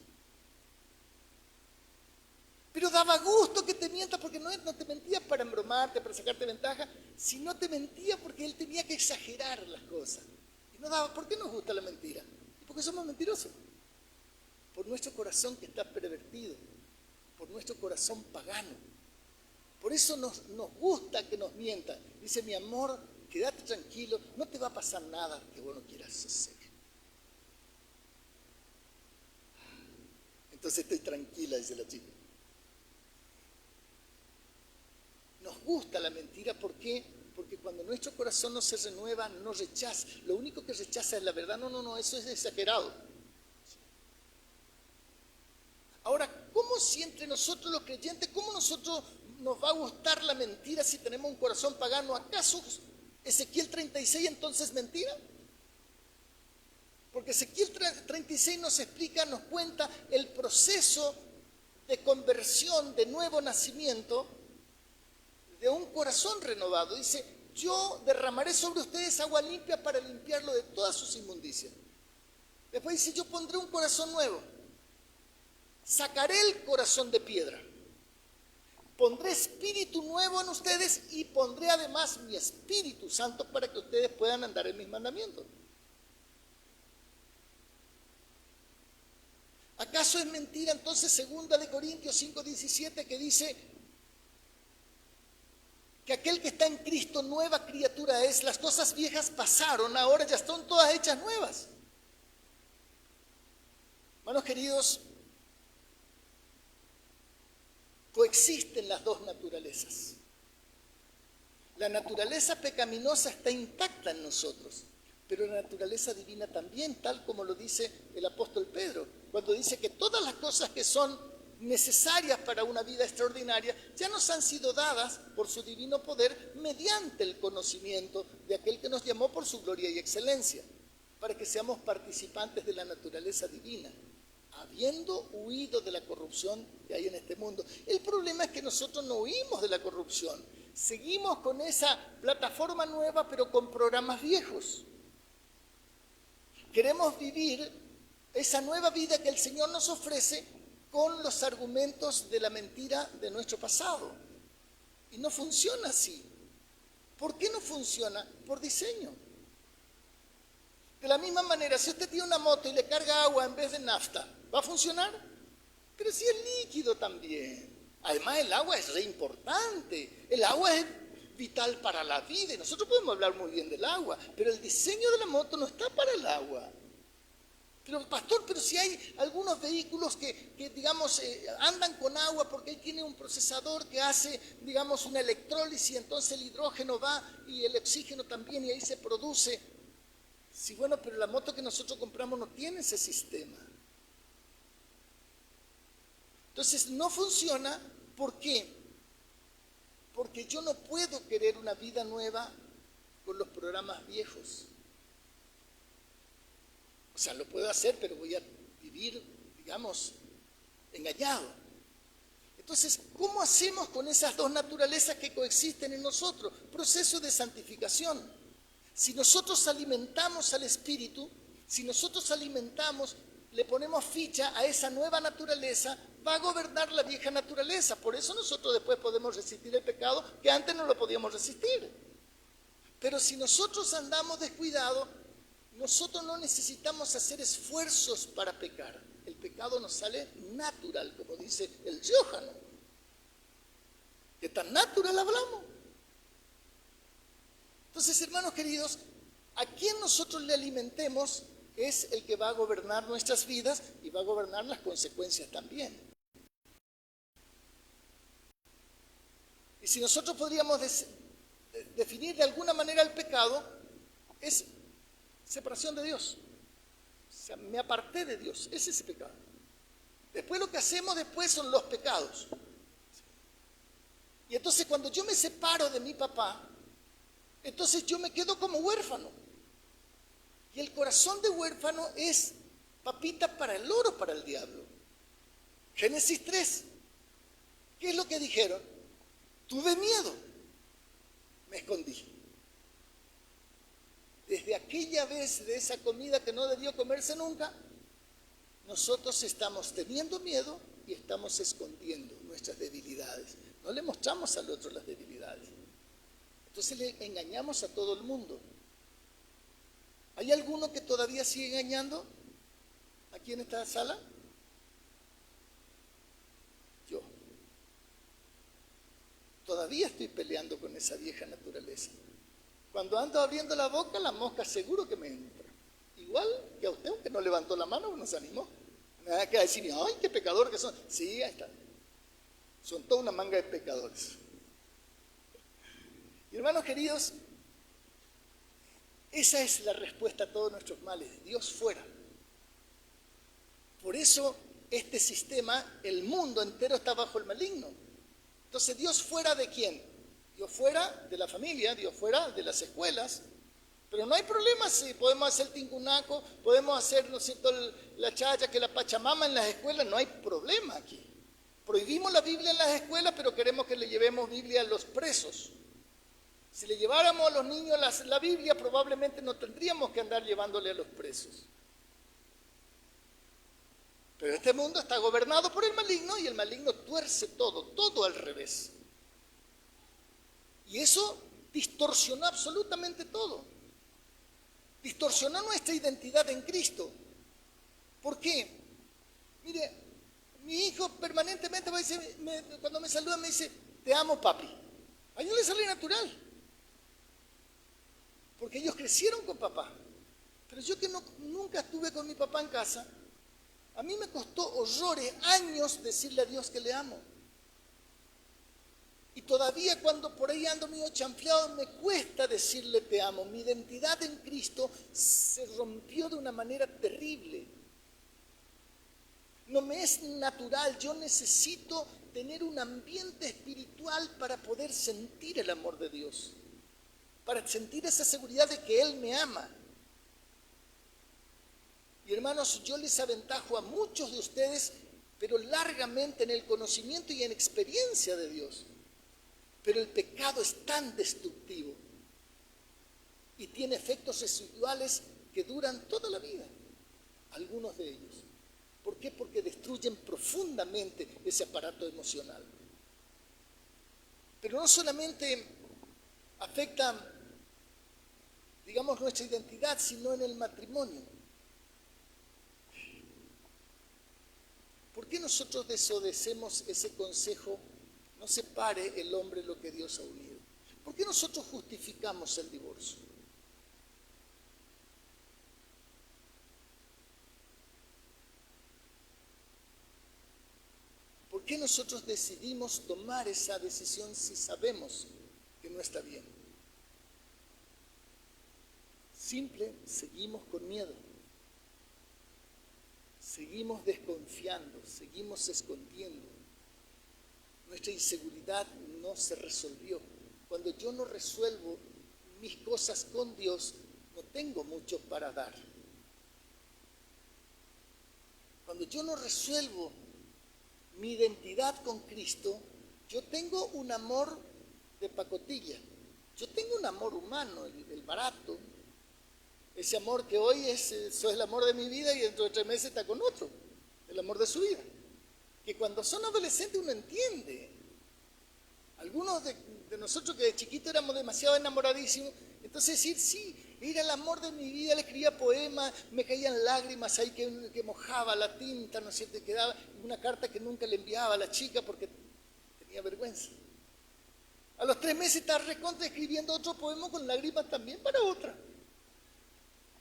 Pero daba gusto que te mientas, porque no te mentía para embromarte, para sacarte ventaja, sino te mentía porque él tenía que exagerar las cosas. Y no daba. ¿Por qué nos gusta la mentira? Porque somos mentirosos. Por nuestro corazón que está pervertido, por nuestro corazón pagano. Por eso nos gusta que nos mientan. Dice, mi amor, quédate tranquilo, no te va a pasar nada que vos no quieras hacer. Entonces estoy tranquila, dice la chica. Nos gusta la mentira, ¿por qué? Porque cuando nuestro corazón no se renueva, no rechaza. Lo único que rechaza es la verdad. No, eso es exagerado. Ahora, ¿cómo si entre nosotros los creyentes, cómo nosotros nos va a gustar la mentira si tenemos un corazón pagano? ¿Acaso Ezequiel 36 entonces mentira? Porque Ezequiel 36 nos explica, nos cuenta el proceso de conversión, de nuevo nacimiento, de un corazón renovado. Dice, yo derramaré sobre ustedes agua limpia para limpiarlo de todas sus inmundicias. Después dice, yo pondré un corazón nuevo. sacaré el corazón de piedra. Pondré espíritu nuevo en ustedes y pondré además mi Espíritu Santo para que ustedes puedan andar en mis mandamientos. ¿Acaso es mentira entonces 2 Corintios 5:17 que dice que aquel que está en Cristo nueva criatura es? Las cosas viejas pasaron, ahora ya están todas hechas nuevas. Hermanos queridos, coexisten las dos naturalezas. La naturaleza pecaminosa está intacta en nosotros, pero la naturaleza divina también, tal como lo dice el apóstol Pedro, cuando dice que todas las cosas que son necesarias para una vida extraordinaria ya nos han sido dadas por su divino poder mediante el conocimiento de aquel que nos llamó por su gloria y excelencia, para que seamos participantes de la naturaleza divina, habiendo huido de la corrupción que hay en este mundo. El problema es que nosotros no huimos de la corrupción, seguimos con esa plataforma nueva pero con programas viejos. Queremos vivir esa nueva vida que el Señor nos ofrece con los argumentos de la mentira de nuestro pasado. Y no funciona así. ¿Por qué no funciona? Por diseño. De la misma manera, si usted tiene una moto y le carga agua en vez de nafta, ¿va a funcionar? Pero si es líquido también. Además, el agua es re importante. El agua es vital para la vida. Y nosotros podemos hablar muy bien del agua, pero el diseño de la moto no está para el agua. Pero pastor, pero si hay algunos vehículos que digamos, andan con agua porque ahí tiene un procesador que hace, digamos, una electrólisis, y entonces el hidrógeno va y el oxígeno también y ahí se produce. Sí, bueno, pero la moto que nosotros compramos no tiene ese sistema. Entonces no funciona. ¿Por qué? Porque yo no puedo querer una vida nueva con los programas viejos. O sea, lo puedo hacer, pero voy a vivir, digamos, engañado. Entonces, ¿cómo hacemos con esas dos naturalezas que coexisten en nosotros? Proceso de santificación. Si nosotros alimentamos al Espíritu, si nosotros alimentamos, le ponemos ficha a esa nueva naturaleza, va a gobernar la vieja naturaleza. Por eso nosotros después podemos resistir el pecado que antes no lo podíamos resistir. Pero si nosotros andamos descuidados, nosotros no necesitamos hacer esfuerzos para pecar. El pecado nos sale natural, como dice el Diójano. ¿Qué tan natural hablamos? Entonces, hermanos queridos, a quien nosotros le alimentemos es el que va a gobernar nuestras vidas y va a gobernar las consecuencias también. Y si nosotros podríamos definir de alguna manera el pecado, es separación de Dios. O sea, me aparté de Dios. Ese es el pecado. Después lo que hacemos después son los pecados. Y entonces cuando yo me separo de mi papá, entonces yo me quedo como huérfano. Y el corazón de huérfano es papita para el loro, para el diablo. Génesis 3. ¿Qué es lo que dijeron? Tuve miedo. Me escondí. Desde aquella vez de esa comida que no debió comerse nunca, nosotros estamos teniendo miedo y estamos escondiendo nuestras debilidades. No le mostramos al otro las debilidades. Entonces le engañamos a todo el mundo. ¿Hay alguno que todavía sigue engañando aquí en esta sala? Yo. Todavía estoy peleando con esa vieja naturaleza. Cuando ando abriendo la boca, la mosca seguro que me entra. Igual que a usted, aunque no levantó la mano, no se animó. Nada que decir, ¡ay, qué pecador que son! Sí, ahí está. Son toda una manga de pecadores. Y hermanos queridos, esa es la respuesta a todos nuestros males. Dios fuera. Por eso este sistema, el mundo entero está bajo el maligno. Entonces, ¿Dios fuera de quién? Dios fuera de la familia, Dios fuera de las escuelas. Pero no hay problema si podemos hacer tincunaco, podemos hacer, ¿no es cierto?, la chaya, que la pachamama en las escuelas, no hay problema aquí. Prohibimos la Biblia en las escuelas, pero queremos que le llevemos Biblia a los presos. Si le lleváramos a los niños la Biblia, probablemente no tendríamos que andar llevándole a los presos. Pero este mundo está gobernado por el maligno y el maligno tuerce todo al revés. Y eso distorsionó absolutamente todo. Distorsionó nuestra identidad en Cristo. ¿Por qué? Mire, mi hijo permanentemente va a decir, cuando me saluda me dice, te amo, papi. A ellos les sale natural. Porque ellos crecieron con papá. Pero yo que nunca estuve con mi papá en casa, a mí me costó horrores, años decirle a Dios que le amo. Y todavía cuando por ahí ando medio chanfleado me cuesta decirle te amo. Mi identidad en Cristo se rompió de una manera terrible. No me es natural, yo necesito tener un ambiente espiritual para poder sentir el amor de Dios. Para sentir esa seguridad de que Él me ama. Y hermanos, yo les aventajo a muchos de ustedes, pero largamente en el conocimiento y en experiencia de Dios. Pero el pecado es tan destructivo y tiene efectos residuales que duran toda la vida, algunos de ellos. ¿Por qué? Porque destruyen profundamente ese aparato emocional. Pero no solamente afecta, digamos, nuestra identidad, sino en el matrimonio. ¿Por qué nosotros desobedecemos ese consejo? No separe el hombre lo que Dios ha unido. ¿Por qué nosotros justificamos el divorcio? ¿Por qué nosotros decidimos tomar esa decisión si sabemos que no está bien? Simple, seguimos con miedo. Seguimos desconfiando, seguimos escondiendo. Nuestra inseguridad no se resolvió. Cuando yo no resuelvo mis cosas con Dios, no tengo mucho para dar. Cuando yo no resuelvo mi identidad con Cristo, yo tengo un amor de pacotilla. Yo tengo un amor humano, el barato. Ese amor que hoy eso es el amor de mi vida y dentro de 3 meses está con otro, el amor de su vida. Que cuando son adolescentes uno entiende. Algunos de nosotros que de chiquitos éramos demasiado enamoradísimos, entonces decir, sí, era el amor de mi vida, le escribía poemas, me caían lágrimas ahí que mojaba la tinta, ¿no es cierto? Y quedaba una carta que nunca le enviaba a la chica porque tenía vergüenza. A los 3 meses está recontra escribiendo otro poema con lágrimas también para otra.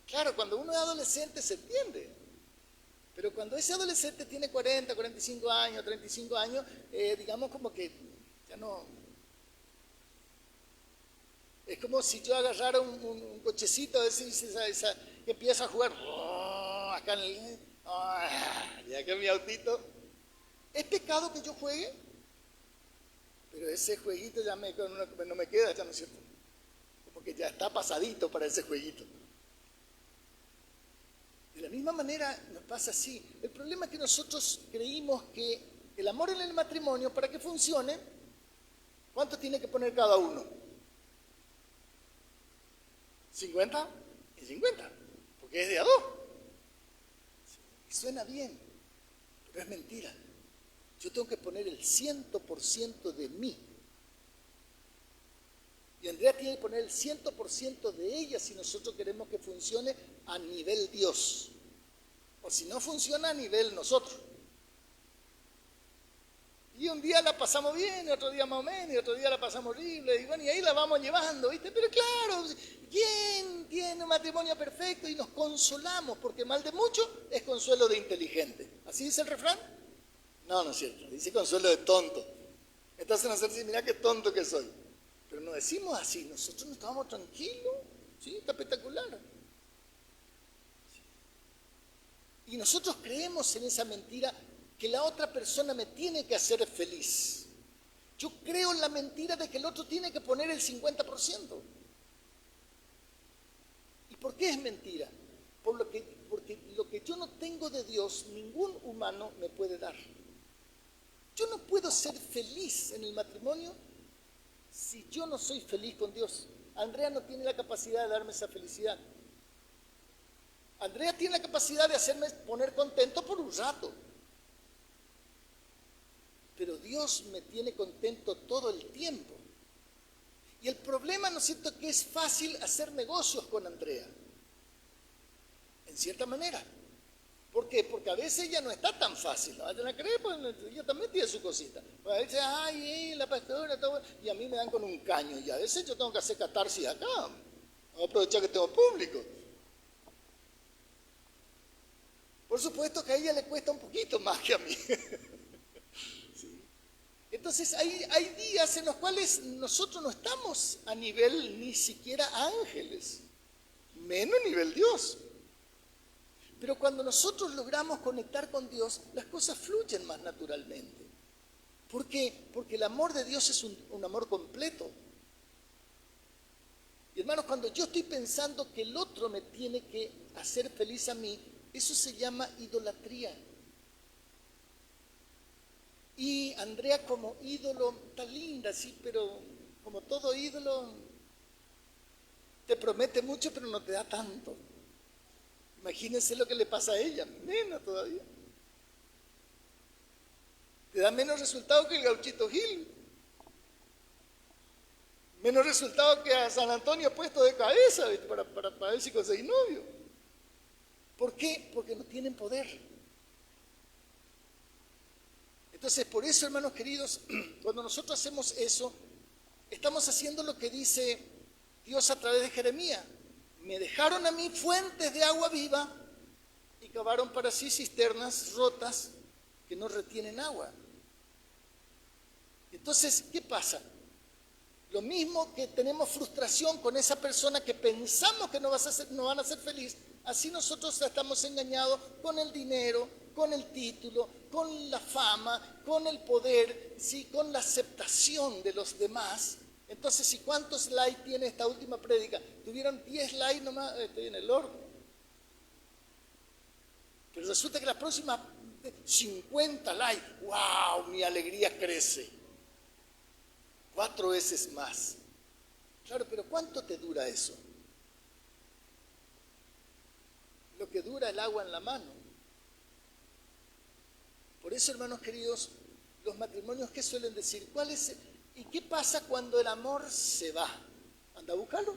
Claro, cuando uno es adolescente se entiende, pero cuando ese adolescente tiene 40, 45 años, 35 años, digamos como que ya no... Es como si yo agarrara un cochecito, a veces que empieza a jugar, acá en el... ya que mi autito... ¿Es pecado que yo juegue? Pero ese jueguito ya no me queda, ya no es cierto. Como que ya está pasadito para ese jueguito. De la misma manera nos pasa así. El problema es que nosotros creímos que el amor en el matrimonio, para que funcione, ¿cuánto tiene que poner cada uno? 50 y 50, porque es de a 2. Y suena bien, pero es mentira. Yo tengo que poner el 100% de mí. Y Andrea tiene que poner el 100% de ella si nosotros queremos que funcione a nivel Dios. O si no funciona a nivel nosotros. Y un día la pasamos bien, y otro día más o menos, y otro día la pasamos horrible. Y bueno, y ahí la vamos llevando, ¿viste? Pero claro, ¿quién tiene un matrimonio perfecto? Y nos consolamos, porque mal de mucho es consuelo de inteligente. ¿Así dice el refrán? No, no es cierto. Dice consuelo de tonto. Entonces nosotros decimos, mira qué tonto que soy. Pero no decimos así, nosotros nos estábamos tranquilos, ¿sí? Está espectacular. Y nosotros creemos en esa mentira que la otra persona me tiene que hacer feliz. Yo creo en la mentira de que el otro tiene que poner el 50%. ¿Y por qué es mentira? Porque lo que yo no tengo de Dios, ningún humano me puede dar. Yo no puedo ser feliz en el matrimonio si yo no soy feliz con Dios. Andrea no tiene la capacidad de darme esa felicidad. Andrea tiene la capacidad de hacerme poner contento por un rato, pero Dios me tiene contento todo el tiempo. Y el problema, ¿no es cierto?, que es fácil hacer negocios con Andrea, en cierta manera. ¿Por qué? Porque a veces ya no está tan fácil, ¿no? ¿Vayan a creer? Pues ella también tiene su cosita. Pues a veces, ay, la pastora, todo, y a mí me dan con un caño, y a veces yo tengo que hacer catarsis acá. Voy a aprovechar que tengo público. Por supuesto que a ella le cuesta un poquito más que a mí. ¿Sí? Entonces hay días en los cuales nosotros no estamos a nivel ni siquiera ángeles, menos nivel Dios. Pero cuando nosotros logramos conectar con Dios, las cosas fluyen más naturalmente. ¿Por qué? Porque el amor de Dios es un amor completo. Y hermanos, cuando yo estoy pensando que el otro me tiene que hacer feliz a mí, eso se llama idolatría. Y Andrea como ídolo, está linda, sí, pero como todo ídolo, te promete mucho, pero no te da tanto. Imagínense lo que le pasa a ella, menos todavía. Te da menos resultado que el Gauchito Gil. Menos resultado que a San Antonio puesto de cabeza, ¿viste? Para ver si conseguís novio. ¿Por qué? Porque no tienen poder. Entonces, por eso, hermanos queridos, cuando nosotros hacemos eso, estamos haciendo lo que dice Dios a través de Jeremías. Me dejaron a mí fuentes de agua viva y cavaron para sí cisternas rotas que no retienen agua. Entonces, ¿qué pasa? Lo mismo que tenemos frustración con esa persona que pensamos que no van a ser feliz, así nosotros estamos engañados con el dinero, con el título, con la fama, con el poder, ¿sí? Con la aceptación de los demás. Entonces, ¿y cuántos likes tiene esta última prédica? Tuvieron 10 likes nomás, estoy en el horno. Pero resulta que la próxima 50 likes, ¡wow! Mi alegría crece. 4 veces más. Claro, pero ¿cuánto te dura eso? Lo que dura el agua en la mano. Por eso, hermanos queridos, los matrimonios, ¿qué suelen decir? ¿Y qué pasa cuando el amor se va? Anda a buscarlo.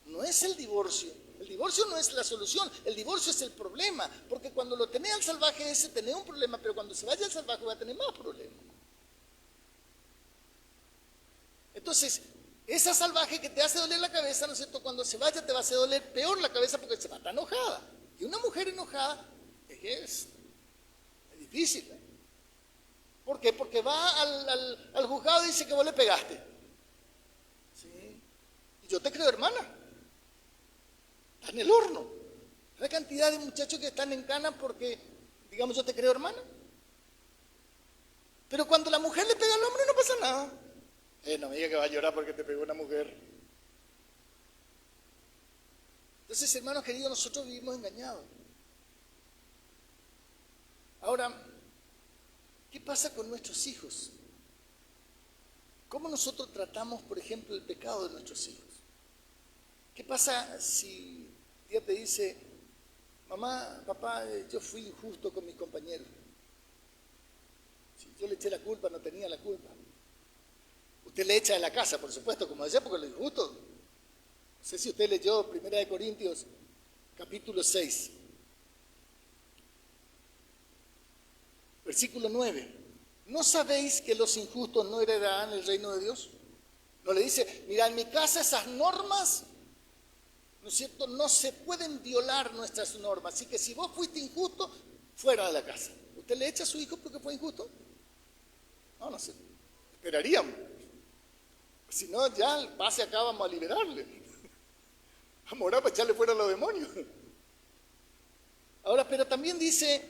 No es el divorcio. El divorcio no es la solución. El divorcio es el problema. Porque cuando lo tenés al salvaje ese, tenés un problema, pero cuando se vaya al salvaje va a tener más problemas. Entonces, esa salvaje que te hace doler la cabeza, ¿no es cierto? Cuando se vaya te va a hacer doler peor la cabeza porque se va a estar enojada. Y una mujer enojada es difícil. ¿Eh? ¿Por qué? Porque va al juzgado y dice que vos le pegaste. ¿Sí? Y yo te creo, hermana. Está en el horno. La cantidad de muchachos que están en cana porque, digamos, yo te creo, hermana. Pero cuando la mujer le pega al hombre no pasa nada. No me diga que va a llorar porque te pegó una mujer. Entonces, hermanos queridos, nosotros vivimos engañados. Ahora, ¿qué pasa con nuestros hijos? ¿Cómo nosotros tratamos, por ejemplo, el pecado de nuestros hijos? ¿Qué pasa si Dios te dice, mamá, papá, yo fui injusto con mis compañeros? Si yo le eché la culpa, no tenía la culpa. Usted le echa de la casa, por supuesto, como decía, porque lo injusto. No sé si usted leyó 1 Corintios, capítulo 6, versículo 9. ¿No sabéis que los injustos no heredarán el reino de Dios? No le dice, mira, en mi casa esas normas, ¿no es cierto? No se pueden violar nuestras normas. Así que si vos fuiste injusto, fuera de la casa. ¿Usted le echa a su hijo porque fue injusto? No, no sé. Esperaríamos. Si no, ya el pase acá vamos a liberarle. Vamos a orar para echarle fuera a los demonios. Ahora, pero también dice,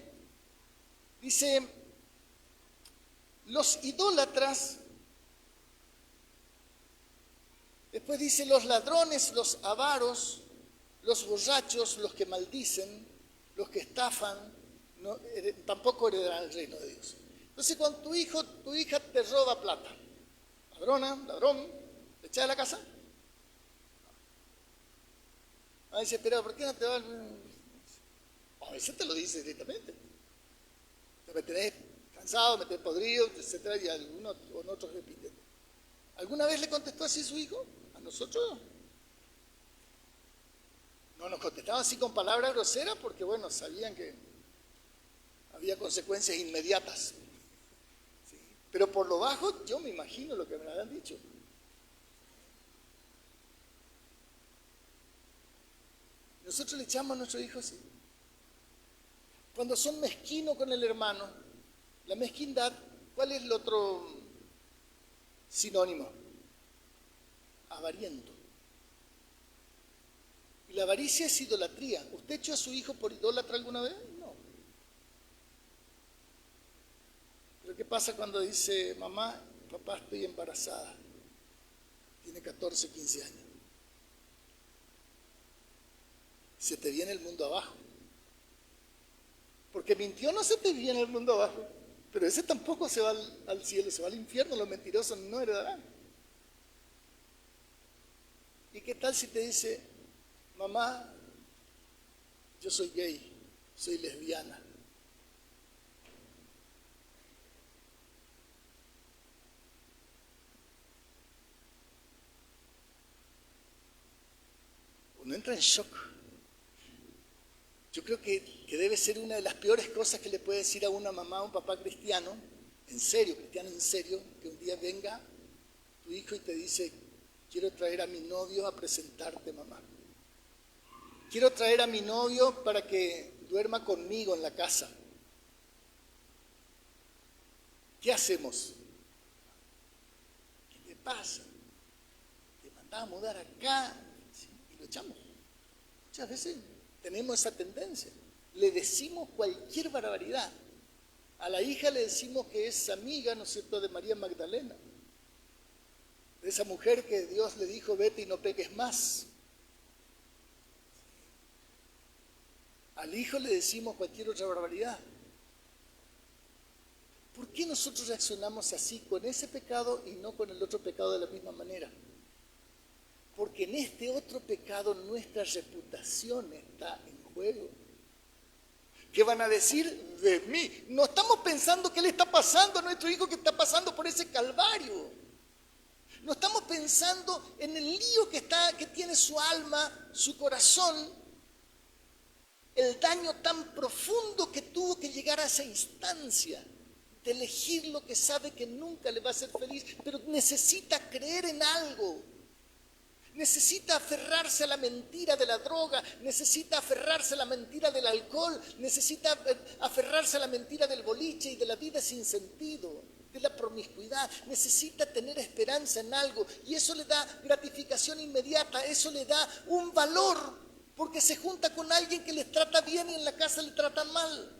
los idólatras, después dice los ladrones, los avaros, los borrachos, los que maldicen, los que estafan, no, tampoco heredarán el reino de Dios. Entonces, cuando tu hija te roba plata, ladrón, ¿te echas de la casa? Ah, dice, pero ¿por qué no te va? A veces te lo dice directamente. Te tenés cansado, meter podrido, etcétera, y algunos con otros repiten. ¿Alguna vez le contestó así su hijo? ¿A nosotros? No nos contestaba así con palabras groseras porque, bueno, sabían que había consecuencias inmediatas. ¿Sí? Pero por lo bajo yo me imagino lo que me habían dicho. Nosotros le echamos a nuestros hijos así. Cuando son mezquinos con el hermano, la mezquindad, ¿cuál es el otro sinónimo? Avariento. Y la avaricia es idolatría. ¿Usted echó a su hijo por idólatra alguna vez? No. Pero ¿qué pasa cuando dice, mamá, papá, estoy embarazada? Tiene 14, 15 años. Se te viene el mundo abajo. Porque mintió, no se te viene el mundo abajo. Pero ese tampoco se va al cielo, se va al infierno. Los mentirosos no heredarán. ¿Y qué tal si te dice, mamá, yo soy gay, soy lesbiana? Uno entra en shock. Yo creo que debe ser una de las peores cosas que le puede decir a una mamá o un papá cristiano, cristiano en serio, que un día venga tu hijo y te dice, quiero traer a mi novio a presentarte, mamá. Quiero traer a mi novio para que duerma conmigo en la casa. ¿Qué hacemos? ¿Qué te pasa? Te mandaba a mudar acá, ¿sí? Y lo echamos. Muchas veces tenemos esa tendencia. Le decimos cualquier barbaridad. A la hija le decimos que es amiga, ¿no es cierto?, de María Magdalena. De esa mujer que Dios le dijo, vete y no peques más. Al hijo le decimos cualquier otra barbaridad. ¿Por qué nosotros reaccionamos así con ese pecado y no con el otro pecado de la misma manera? Porque en este otro pecado nuestra reputación está en juego. ¿Qué van a decir de mí? No estamos pensando qué le está pasando a nuestro hijo que está pasando por ese calvario. No estamos pensando en el lío que tiene su alma, su corazón, el daño tan profundo que tuvo que llegar a esa instancia de elegir lo que sabe que nunca le va a hacer feliz, pero necesita creer en algo. Necesita aferrarse a la mentira de la droga, necesita aferrarse a la mentira del alcohol, necesita aferrarse a la mentira del boliche y de la vida sin sentido, de la promiscuidad. Necesita tener esperanza en algo y eso le da gratificación inmediata, eso le da un valor, porque se junta con alguien que les trata bien y en la casa le tratan mal.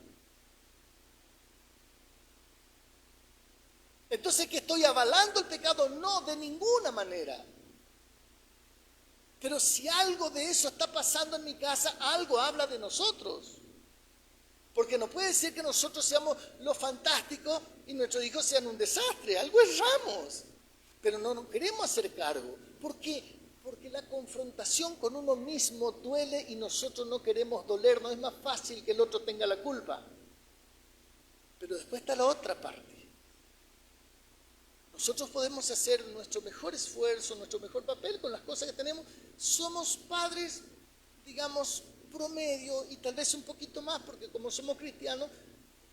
Entonces, ¿que estoy avalando el pecado? No, de ninguna manera. Pero si algo de eso está pasando en mi casa, algo habla de nosotros. Porque no puede ser que nosotros seamos los fantásticos y nuestros hijos sean un desastre. Algo erramos. Pero no nos queremos hacer cargo. ¿Por qué? Porque la confrontación con uno mismo duele y nosotros no queremos doler. No es más fácil que el otro tenga la culpa. Pero después está la otra parte. Nosotros podemos hacer nuestro mejor esfuerzo, nuestro mejor papel con las cosas que tenemos. Somos padres, digamos, promedio y tal vez un poquito más, porque como somos cristianos,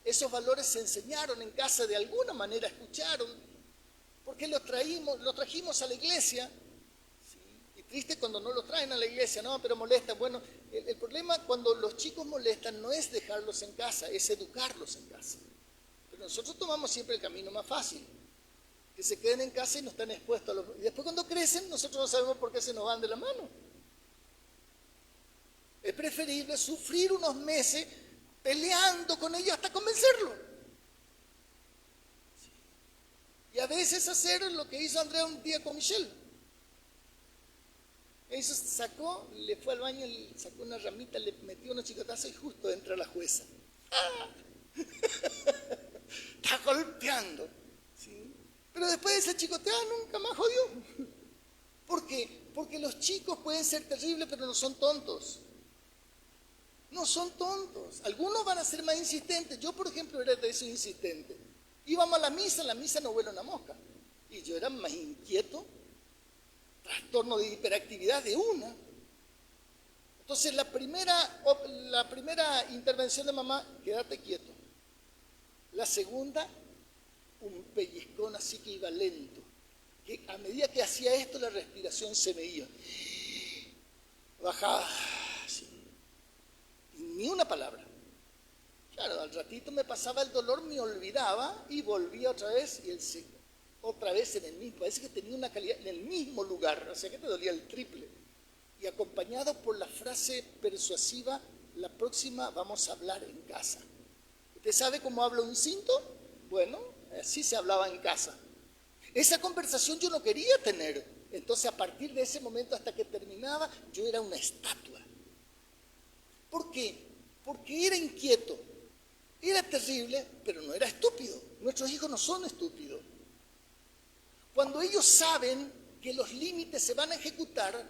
esos valores se enseñaron en casa, de alguna manera escucharon, porque los trajimos a la iglesia. ¿Sí? Y triste cuando no los traen a la iglesia, no, pero molestan. Bueno, el problema cuando los chicos molestan no es dejarlos en casa, es educarlos en casa. Pero nosotros tomamos siempre el camino más fácil. Que se queden en casa y no están expuestos a los... Y después cuando crecen, nosotros no sabemos por qué se nos van de la mano. Es preferible sufrir unos meses peleando con ellos hasta convencerlo. Y a veces hacer lo que hizo Andrea un día con Michelle. Eso sacó, le fue al baño, le sacó una ramita, le metió una chicotazo y justo entra la jueza. ¡Ah! Está golpeando. ¿Sí? Pero después de esa chicoteada nunca más jodió. ¿Por qué? Porque los chicos pueden ser terribles, pero no son tontos. No son tontos. Algunos van a ser más insistentes. Yo, por ejemplo, era de esos insistentes. Íbamos a en la misa no vuela una mosca. Y yo era más inquieto, trastorno de hiperactividad de una. Entonces la primera intervención de mamá, quédate quieto. La segunda, un pellizcón así que iba lento. Que a medida que hacía esto, la respiración se me iba. Bajaba, así, ni una palabra. Claro, al ratito me pasaba el dolor, me olvidaba y volvía otra vez y otra vez en el mismo. Parece que tenía una calidad en el mismo lugar, o sea que te dolía el triple. Y acompañado por la frase persuasiva, la próxima vamos a hablar en casa. ¿Usted sabe cómo habla un cinto? Bueno, así se hablaba en casa. Esa conversación yo no quería tener. Entonces, a partir de ese momento hasta que terminaba, yo era una estatua. ¿Por qué? Porque era inquieto. Era terrible, pero no era estúpido. Nuestros hijos no son estúpidos. Cuando ellos saben que los límites se van a ejecutar,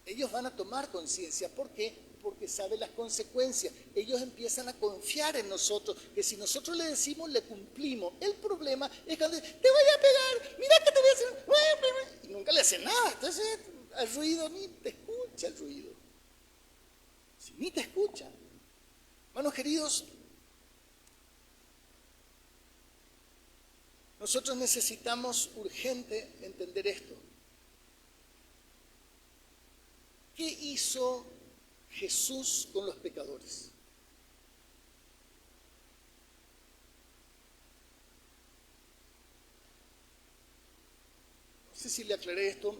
ellos van a tomar conciencia. ¿Por qué? Porque saben las consecuencias. Ellos empiezan a confiar en nosotros, que si nosotros le decimos, le cumplimos. El problema es cuando dice, te voy a pegar, mira que te voy a hacer, y nunca le hace nada. Entonces, el ruido ni te escucha el ruido. Si ni te escucha. Hermanos queridos, nosotros necesitamos urgente entender esto. ¿Qué hizo Jesús con los pecadores? No sé si le aclaré esto,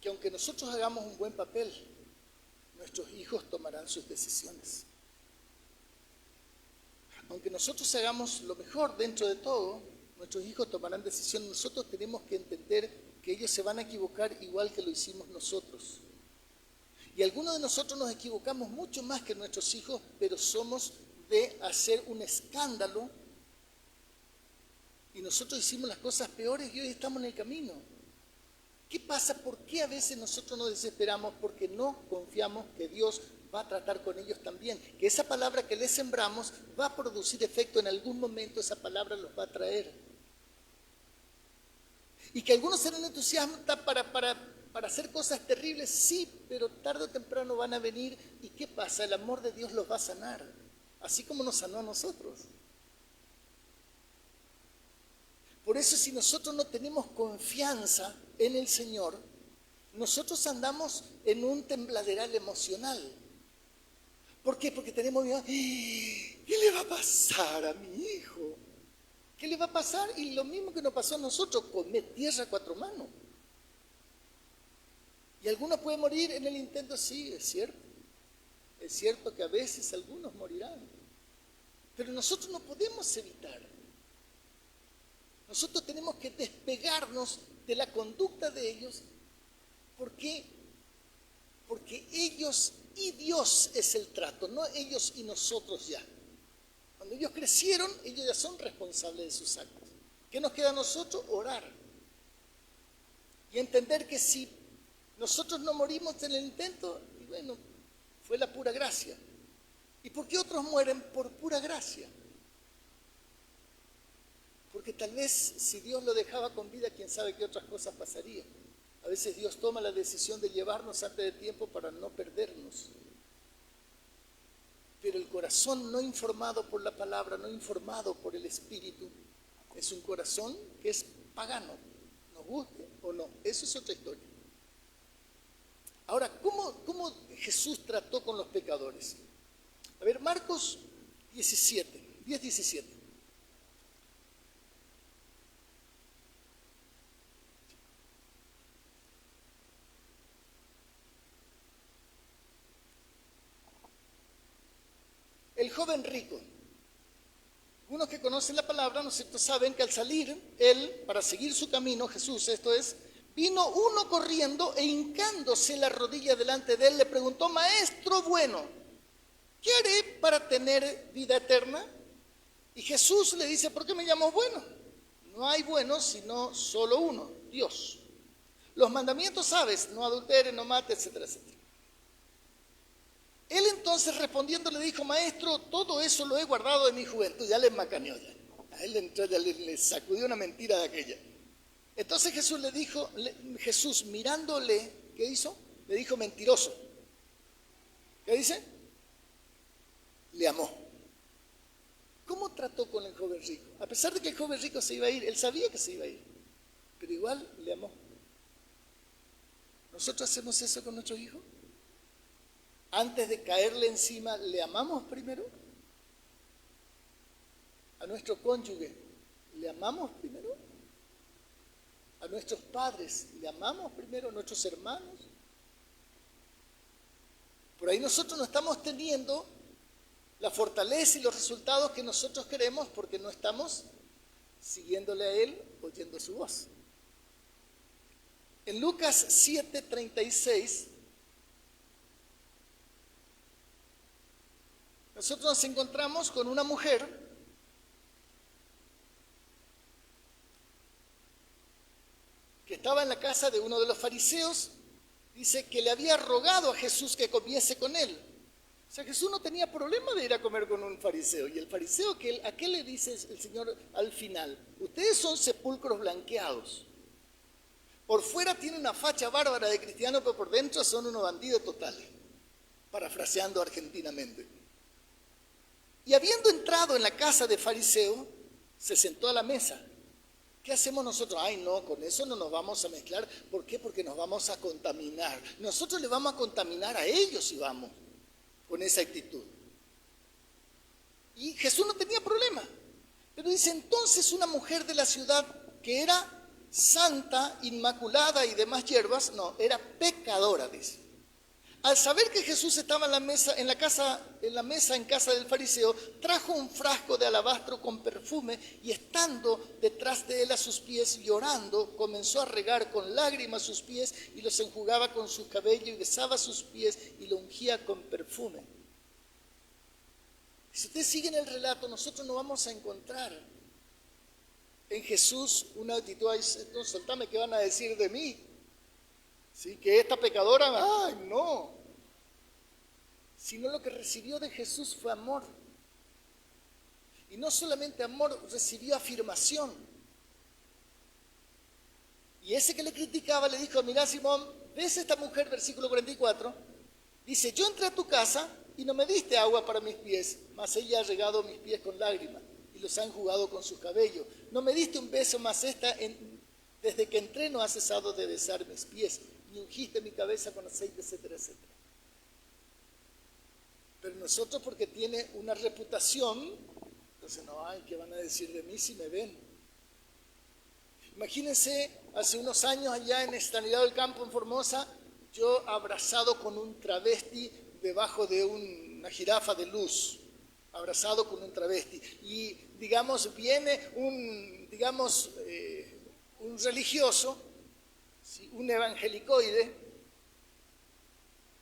que aunque nosotros hagamos un buen papel, nuestros hijos tomarán sus decisiones. Aunque nosotros hagamos lo mejor dentro de todo, nuestros hijos tomarán decisiones. Nosotros tenemos que entender que ellos se van a equivocar igual que lo hicimos nosotros. Y algunos de nosotros nos equivocamos mucho más que nuestros hijos, pero somos de hacer un escándalo y nosotros hicimos las cosas peores y hoy estamos en el camino. ¿Qué pasa? ¿Por qué a veces nosotros nos desesperamos? Porque no confiamos que Dios va a tratar con ellos también. Que esa palabra que les sembramos va a producir efecto en algún momento, esa palabra los va a traer. Y que algunos serán entusiastas para hacer cosas terribles, sí, pero tarde o temprano van a venir. ¿Y qué pasa? El amor de Dios los va a sanar, así como nos sanó a nosotros. Por eso, si nosotros no tenemos confianza en el Señor, nosotros andamos en un tembladeral emocional. ¿Por qué? Porque tenemos miedo. ¿Qué le va a pasar a mi hijo? ¿Qué le va a pasar? Y lo mismo que nos pasó a nosotros, comer tierra a 4 manos. Y algunos pueden morir en el intento, sí, es cierto. Es cierto que a veces algunos morirán. Pero nosotros no podemos evitar. Nosotros tenemos que despegarnos de la conducta de ellos. ¿Por qué? Porque ellos y Dios es el trato, no ellos y nosotros ya. Cuando ellos crecieron, ellos ya son responsables de sus actos. ¿Qué nos queda a nosotros? Orar. Y entender que si nosotros no morimos en el intento, y bueno, fue la pura gracia. ¿Y por qué otros mueren? Por pura gracia. Porque tal vez si Dios lo dejaba con vida, quién sabe qué otras cosas pasarían. A veces Dios toma la decisión de llevarnos antes de tiempo para no perdernos. Pero el corazón no informado por la palabra, no informado por el Espíritu, es un corazón que es pagano, nos guste o no. Eso es otra historia. Ahora, ¿cómo Jesús trató con los pecadores? A ver, Marcos 10:17. El joven rico. Algunos que conocen la palabra, ¿no es cierto?, saben que al salir, él, para seguir su camino, Jesús, esto es, vino uno corriendo e hincándose la rodilla delante de él, le preguntó, maestro bueno, ¿qué haré para tener vida eterna? Y Jesús le dice, ¿por qué me llamo bueno? No hay bueno sino solo uno, Dios. Los mandamientos sabes, no adulteres, no mates, etcétera, etcétera. Él entonces respondiendo le dijo, maestro, todo eso lo he guardado de mi juventud. Ya le macaneó ya. A él entró, ya le sacudió una mentira de aquella. Entonces Jesús le dijo, Jesús mirándole, ¿qué hizo? Le dijo mentiroso. ¿Qué dice? Le amó. ¿Cómo trató con el joven rico? A pesar de que el joven rico se iba a ir, él sabía que se iba a ir, pero igual le amó. ¿Nosotros hacemos eso con nuestro hijo? Antes de caerle encima, ¿le amamos primero? ¿A nuestro cónyuge le amamos primero? ¿A nuestros padres le amamos primero? ¿A nuestros hermanos? Por ahí nosotros no estamos teniendo la fortaleza y los resultados que nosotros queremos porque no estamos siguiéndole a Él, oyendo su voz. En Lucas 7:36, nosotros nos encontramos con una mujer que estaba en la casa de uno de los fariseos, dice que le había rogado a Jesús que comiese con él. O sea, Jesús no tenía problema de ir a comer con un fariseo. Y el fariseo, ¿a qué le dice el Señor al final? Ustedes son sepulcros blanqueados. Por fuera tienen una facha bárbara de cristiano, pero por dentro son unos bandidos totales, parafraseando argentinamente. Y habiendo entrado en la casa de fariseo, se sentó a la mesa. ¿Qué hacemos nosotros? Ay, no, con eso no nos vamos a mezclar. ¿Por qué? Porque nos vamos a contaminar. Nosotros le vamos a contaminar a ellos si vamos con esa actitud. Y Jesús no tenía problema. Pero dice, entonces una mujer de la ciudad que era santa, inmaculada y demás hierbas, no, era pecadora, dice. Al saber que Jesús estaba en la mesa en casa del fariseo, trajo un frasco de alabastro con perfume y estando detrás de él a sus pies, llorando, comenzó a regar con lágrimas sus pies y los enjugaba con su cabello y besaba sus pies y lo ungía con perfume. Si ustedes siguen el relato, nosotros no vamos a encontrar en Jesús una actitud, no, soltame, ¿qué van a decir de mí? ¿Sí? Que esta pecadora, ¡ay, no! Sino lo que recibió de Jesús fue amor. Y no solamente amor, recibió afirmación. Y ese que le criticaba le dijo, mira Simón, ¿ves esta mujer? Versículo 44, dice, yo entré a tu casa y no me diste agua para mis pies, mas ella ha regado mis pies con lágrimas y los ha enjugado con sus cabellos. No me diste un beso, mas desde que entré no ha cesado de besar mis pies, ni ungiste mi cabeza con aceite, etcétera, etcétera. Pero nosotros, porque tiene una reputación, entonces no, ay, ¿qué van a decir de mí si me ven? Imagínense, hace unos años allá en Estanidad del Campo, en Formosa, yo abrazado con un travesti debajo de una jirafa de luz, abrazado con un travesti. Y, digamos, viene un religioso, ¿sí? Un evangelicoide.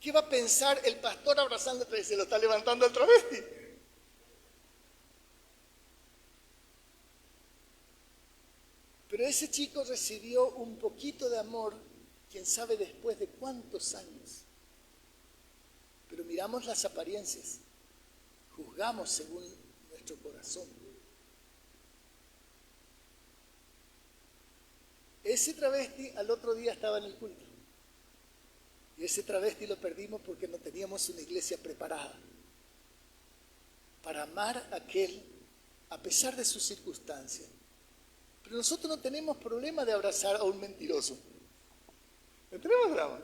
¿Qué va a pensar el pastor abrazando al travesti? Se lo está levantando al travesti. Pero ese chico recibió un poquito de amor, quién sabe después de cuántos años. Pero miramos las apariencias, juzgamos según nuestro corazón. Ese travesti al otro día estaba en el culto. Y ese travesti lo perdimos porque no teníamos una iglesia preparada para amar a aquel a pesar de sus circunstancias. Pero nosotros no tenemos problema de abrazar a un mentiroso. No tenemos drama.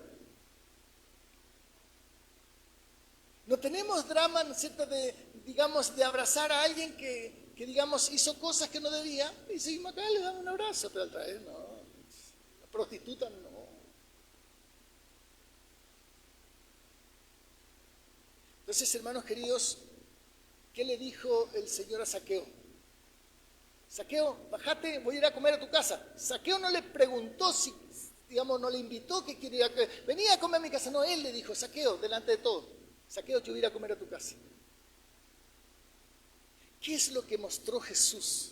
No tenemos drama, ¿no es cierto?, de abrazar a alguien que digamos, hizo cosas que no debía, y seguimos acá, le damos un abrazo, pero al traer no. La prostituta no. Entonces, hermanos queridos, ¿qué le dijo el Señor a Zaqueo? Zaqueo, bájate, voy a ir a comer a tu casa. Zaqueo no le preguntó si, digamos, no le invitó que quería que venía a comer a mi casa. No, él le dijo, Zaqueo, delante de todos, Zaqueo, yo voy a ir a comer a tu casa. ¿Qué es lo que mostró Jesús?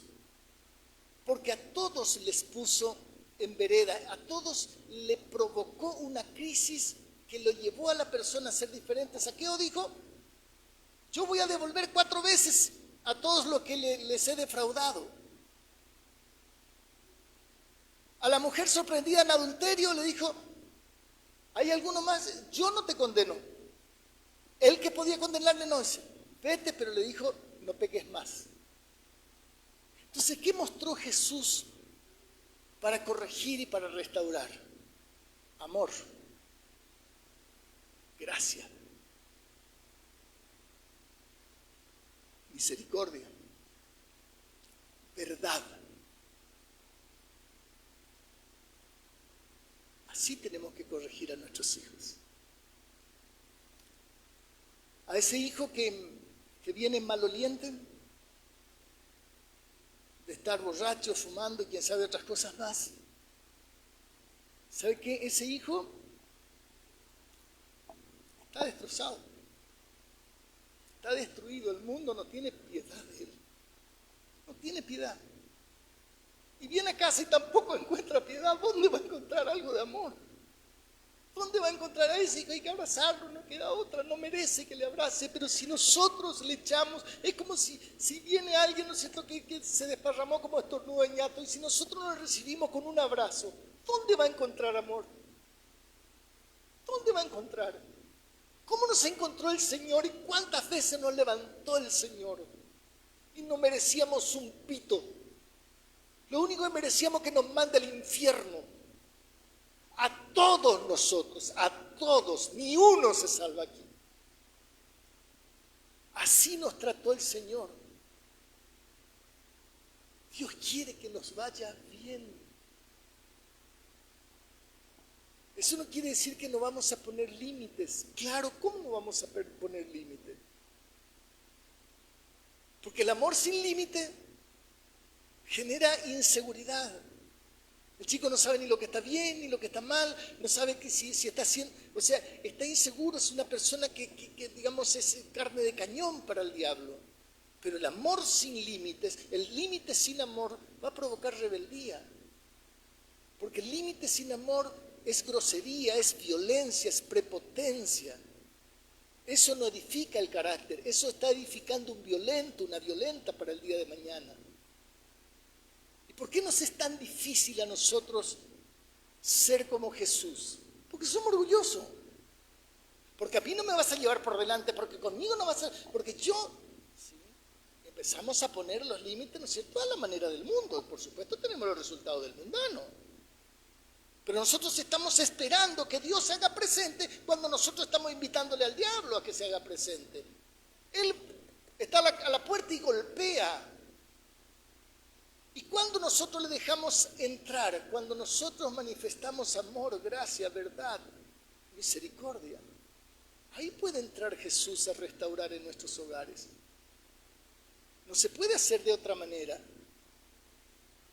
Porque a todos les puso en vereda, a todos le provocó una crisis que lo llevó a la persona a ser diferente. Zaqueo dijo, yo voy a devolver 4 veces a todos los que les he defraudado. A la mujer sorprendida en adulterio le dijo, ¿hay alguno más? Yo no te condeno. Él que podía condenarle no dice, vete, pero le dijo, no peques más. Entonces, ¿qué mostró Jesús para corregir y para restaurar? Amor, gracia, misericordia, verdad. Así tenemos que corregir a nuestros hijos. A ese hijo que viene maloliente, de estar borracho, fumando y quién sabe otras cosas más. ¿Sabe qué? Ese hijo está destrozado, está destruido. El mundo no tiene piedad de él, no tiene piedad. Y viene a casa y tampoco encuentra piedad. ¿Dónde va a encontrar algo de amor? ¿Dónde va a encontrar a ese hijo? Hay que abrazarlo, no queda otra, no merece que le abrace, pero si nosotros le echamos, es como si viene alguien, ¿no es cierto?, que se desparramó como estornudo de ñato, y si nosotros lo recibimos con un abrazo, ¿dónde va a encontrar amor? ¿Dónde va a encontrar? ¿Cómo nos encontró el Señor y cuántas veces nos levantó el Señor? Y no merecíamos un pito. Lo único que merecíamos es que nos mande al infierno. A todos nosotros, a todos, ni uno se salva aquí. Así nos trató el Señor. Dios quiere que nos vaya bien. Eso no quiere decir que no vamos a poner límites. Claro, ¿cómo no vamos a poner límites? Porque el amor sin límite genera inseguridad. El chico no sabe ni lo que está bien, ni lo que está mal, no sabe que si está haciendo, o sea, está inseguro, es una persona que digamos es carne de cañón para el diablo. Pero el amor sin límites, el límite sin amor va a provocar rebeldía. Porque el límite sin amor es grosería, es violencia, es prepotencia. Eso no edifica el carácter, eso está edificando un violento, una violenta para el día de mañana. ¿Por qué nos es tan difícil a nosotros ser como Jesús? Porque somos orgullosos. Porque a mí no me vas a llevar por delante, porque conmigo no vas a... Porque yo... ¿sí? Empezamos a poner los límites, ¿no es cierto?, a la manera del mundo. Por supuesto tenemos los resultados del mundano. Pero nosotros estamos esperando que Dios se haga presente cuando nosotros estamos invitándole al diablo a que se haga presente. Él está a la puerta y golpea. Y cuando nosotros le dejamos entrar, cuando nosotros manifestamos amor, gracia, verdad, misericordia, ahí puede entrar Jesús a restaurar en nuestros hogares. No se puede hacer de otra manera.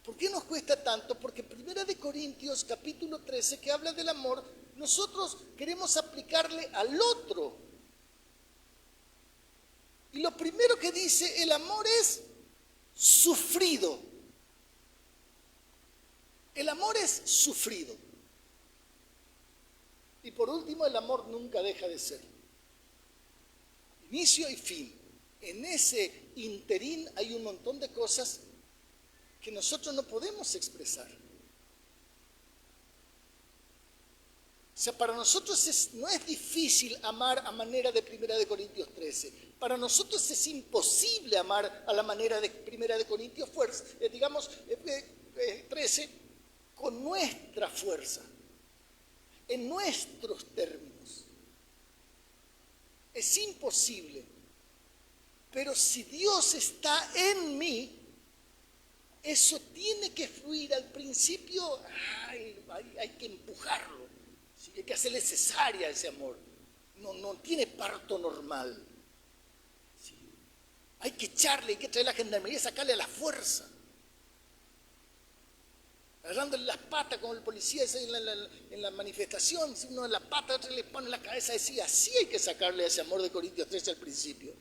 ¿Por qué nos cuesta tanto? Porque 1 Corintios capítulo 13, que habla del amor, nosotros queremos aplicarle al otro. Y lo primero que dice, el amor es sufrido. El amor es sufrido. Y por último, el amor nunca deja de ser. Inicio y fin. En ese interín hay un montón de cosas que nosotros no podemos expresar. O sea, para nosotros no es difícil amar a manera de 1 Corintios 13. Para nosotros es imposible amar a la manera de 1 Corintios 13 con nuestra fuerza, en nuestros términos. Es imposible. Pero si Dios está en mí, eso tiene que fluir. Al principio hay que empujarlo, ¿sí? Hay que hacerle cesárea a ese amor. No tiene parto normal, ¿sí? Hay que echarle, hay que traer la gendarmería y sacarle a la fuerza, agarrándole las patas como el policía en la manifestación. Si uno en la pata, otro le pone en la cabeza, decía, así hay que sacarle a ese amor de Corintios 13 al principio.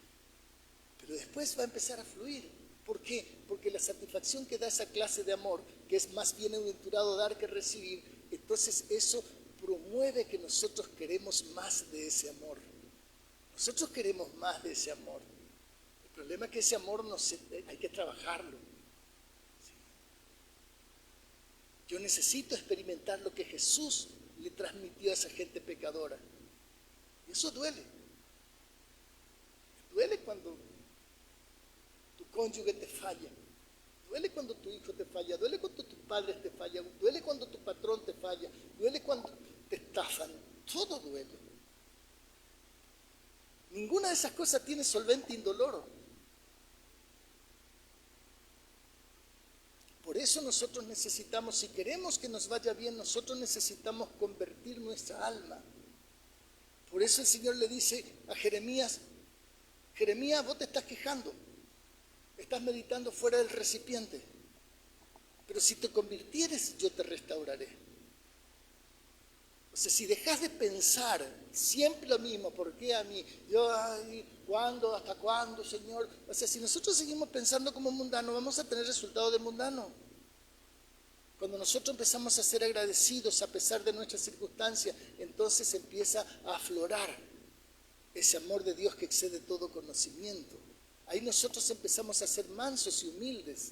Pero después va a empezar a fluir. ¿Por qué? Porque la satisfacción que da esa clase de amor, que es más bienaventurado dar que recibir, entonces eso promueve que nosotros queremos más de ese amor. Nosotros queremos más de ese amor. El problema es que ese amor hay que trabajarlo. ¿Sí? Yo necesito experimentar lo que Jesús le transmitió a esa gente pecadora. Y eso duele. Duele cuando tu cónyuge te falla. Duele cuando tu hijo te falla. Duele cuando tus padres te fallan. Duele cuando tu patrón te falla. Duele cuando te estafan. Todo duele. Ninguna de esas cosas tiene solvente indoloro. Por eso nosotros necesitamos, si queremos que nos vaya bien, nosotros necesitamos convertir nuestra alma. Por eso el Señor le dice a Jeremías, Jeremías, vos te estás quejando, estás meditando fuera del recipiente, pero si te convirtieres, yo te restauraré. O sea, si dejas de pensar siempre lo mismo, ¿por qué a mí? Yo, ay, ¿cuándo? ¿Hasta cuándo, Señor? O sea, si nosotros seguimos pensando como mundanos, vamos a tener resultados de mundano. Cuando nosotros empezamos a ser agradecidos a pesar de nuestras circunstancias, entonces empieza a aflorar ese amor de Dios que excede todo conocimiento. Ahí nosotros empezamos a ser mansos y humildes.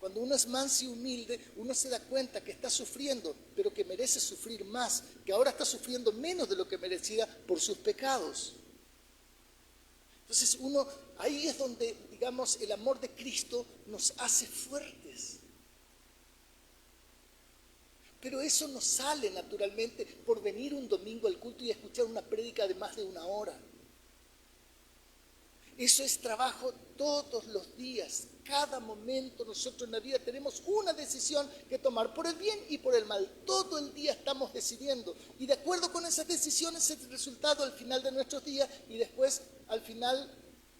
Cuando uno es manso y humilde, uno se da cuenta que está sufriendo, pero que merece sufrir más, que ahora está sufriendo menos de lo que merecía por sus pecados. Entonces ahí es donde, digamos, el amor de Cristo nos hace fuertes. Pero eso no sale naturalmente por venir un domingo al culto y escuchar una prédica de más de 1 hora. Eso es trabajo todos los días. Cada momento nosotros en la vida tenemos una decisión que tomar por el bien y por el mal. Todo el día estamos decidiendo. Y de acuerdo con esas decisiones es el resultado al final de nuestros días y después al final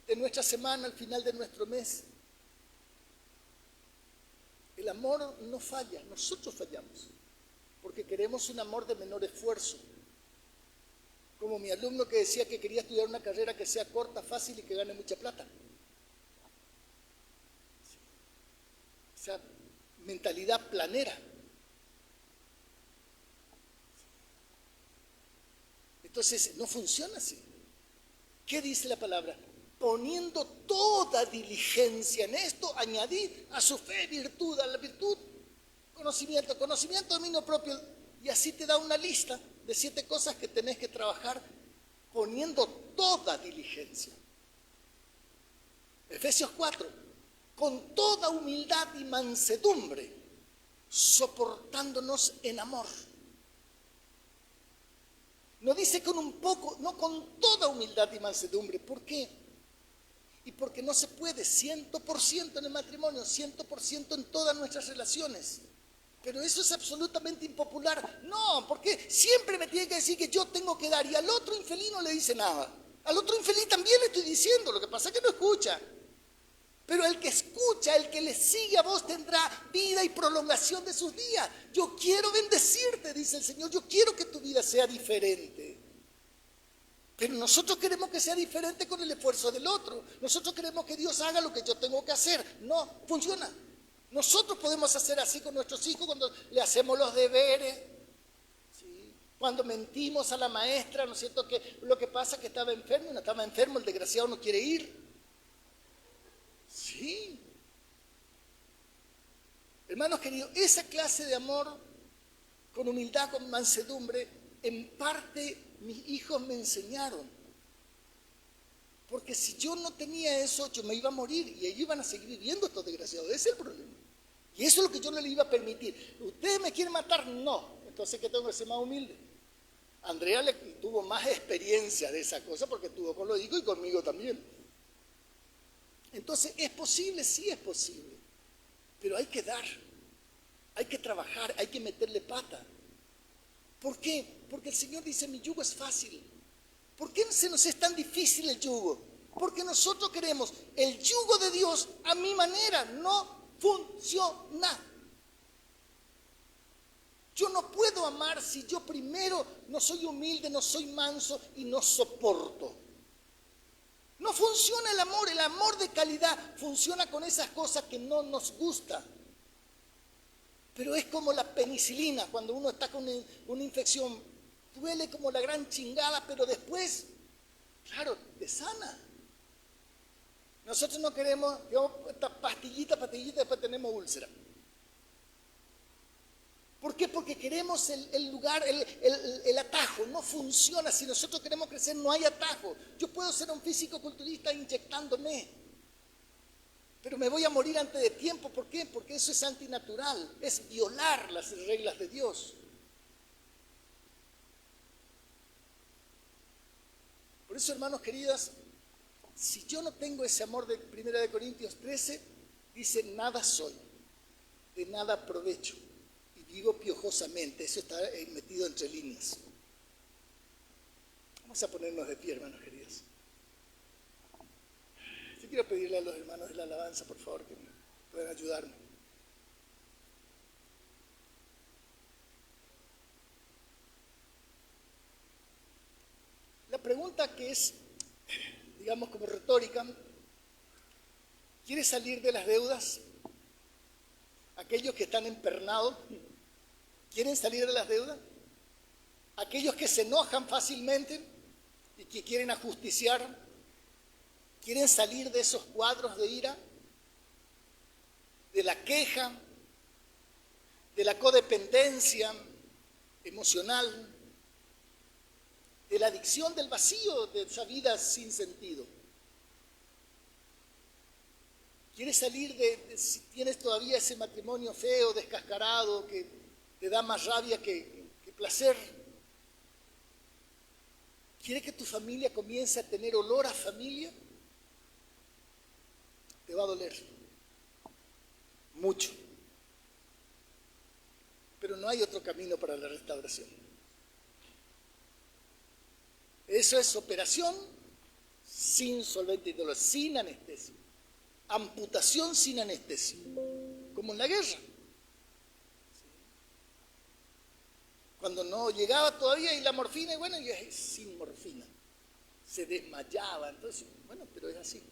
de nuestra semana, al final de nuestro mes. El amor no falla, nosotros fallamos. Porque queremos un amor de menor esfuerzo. Como mi alumno que decía que quería estudiar una carrera que sea corta, fácil y que gane mucha plata. Esa mentalidad planera. Entonces, no funciona así. ¿Qué dice la palabra? Poniendo toda diligencia en esto, añadir a su fe virtud, a la virtud conocimiento, dominio propio, y así te da una lista de 7 cosas que tenés que trabajar poniendo toda diligencia. Efesios 4, con toda humildad y mansedumbre, soportándonos en amor. No dice con un poco, no, con toda humildad y mansedumbre. ¿Por qué? Y porque no se puede 100% en el matrimonio, 100% en todas nuestras relaciones. Pero eso es absolutamente impopular. No, porque siempre me tiene que decir que yo tengo que dar y al otro infeliz no le dice nada. Al otro infeliz también le estoy diciendo, lo que pasa es que no escucha. Pero el que escucha, el que le sigue a vos tendrá vida y prolongación de sus días. Yo quiero bendecirte, dice el Señor, yo quiero que tu vida sea diferente. Pero nosotros queremos que sea diferente con el esfuerzo del otro. Nosotros queremos que Dios haga lo que yo tengo que hacer. No, funciona. Nosotros podemos hacer así con nuestros hijos cuando le hacemos los deberes, ¿sí? Cuando mentimos a la maestra, ¿no es cierto? Que lo que pasa es que estaba enfermo y no estaba enfermo, el desgraciado no quiere ir. Sí. Hermanos queridos, esa clase de amor, con humildad, con mansedumbre, en parte mis hijos me enseñaron. Porque si yo no tenía eso, yo me iba a morir y ellos iban a seguir viviendo estos desgraciados. Ese es el problema. Y eso es lo que yo no le iba a permitir. ¿Ustedes me quieren matar? No. Entonces, ¿qué tengo que ser más humilde? Andrea tuvo más experiencia de esa cosa porque estuvo con los hijos y conmigo también. Entonces, ¿es posible? Sí es posible. Pero hay que dar, hay que trabajar, hay que meterle pata. ¿Por qué? Porque el Señor dice, mi yugo es fácil. ¿Por qué se nos es tan difícil el yugo? Porque nosotros queremos el yugo de Dios a mi manera. No funciona. Yo no puedo amar si yo primero no soy humilde, no soy manso y no soporto. No funciona el amor de calidad funciona con esas cosas que no nos gustan. Pero es como la penicilina, cuando uno está con una infección, duele como la gran chingada, pero después claro, te sana. Nosotros no queremos, digamos, esta pastillita, después tenemos úlcera. ¿Por qué? Porque queremos el lugar, el atajo. No funciona. Si nosotros queremos crecer, no hay atajo. Yo puedo ser un físico-culturista inyectándome, pero me voy a morir antes de tiempo. ¿Por qué? Porque eso es antinatural. Es violar las reglas de Dios. Por eso, hermanos queridas, si yo no tengo ese amor de 1 Corintios 13, dice, nada soy, de nada aprovecho. Vivo piojosamente, eso está metido entre líneas. Vamos a ponernos de pie, hermanos queridos. Yo quiero pedirle a los hermanos de la alabanza, por favor, que puedan ayudarme. La pregunta que es, digamos, como retórica, ¿quieres salir de las deudas? Aquellos que están empernados, ¿quieren salir de las deudas? Aquellos que se enojan fácilmente y que quieren ajusticiar, ¿quieren salir de esos cuadros de ira? De la queja, de la codependencia emocional, de la adicción, del vacío de esa vida sin sentido. ¿Quieres salir si tienes todavía ese matrimonio feo, descascarado, que te da más rabia que placer? ¿Quieres que tu familia comience a tener olor a familia? Te va a doler mucho. Pero no hay otro camino para la restauración. Eso es operación sin solvente y dolor, sin anestesia. Amputación sin anestesia, como en la guerra. Cuando no llegaba todavía y la morfina, y bueno, y sin morfina, se desmayaba. Entonces, bueno, pero es así.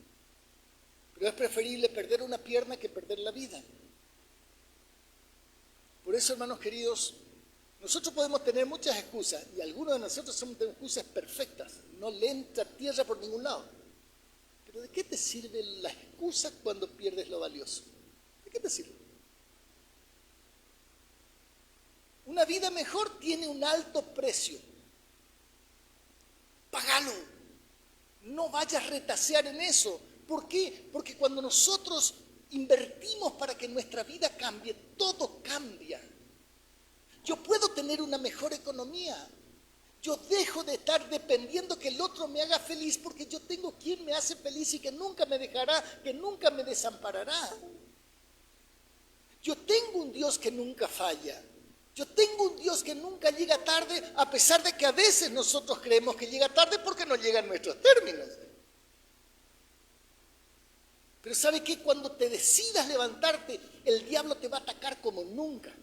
Pero es preferible perder una pierna que perder la vida. Por eso, hermanos queridos, nosotros podemos tener muchas excusas, y algunos de nosotros somos de excusas perfectas, no le entra tierra por ningún lado. Pero ¿de qué te sirve la excusa cuando pierdes lo valioso? ¿De qué te sirve? Una vida mejor tiene un alto precio. Págalo. No vayas a retasear en eso. ¿Por qué? Porque cuando nosotros invertimos para que nuestra vida cambie, todo cambia. Yo puedo tener una mejor economía. Yo dejo de estar dependiendo que el otro me haga feliz, porque yo tengo quien me hace feliz y que nunca me dejará, que nunca me desamparará. Yo tengo un Dios que nunca falla. Yo tengo un Dios que nunca llega tarde, a pesar de que a veces nosotros creemos que llega tarde porque no llegan nuestros términos. Pero ¿sabe qué? Cuando te decidas levantarte, el diablo te va a atacar como nunca.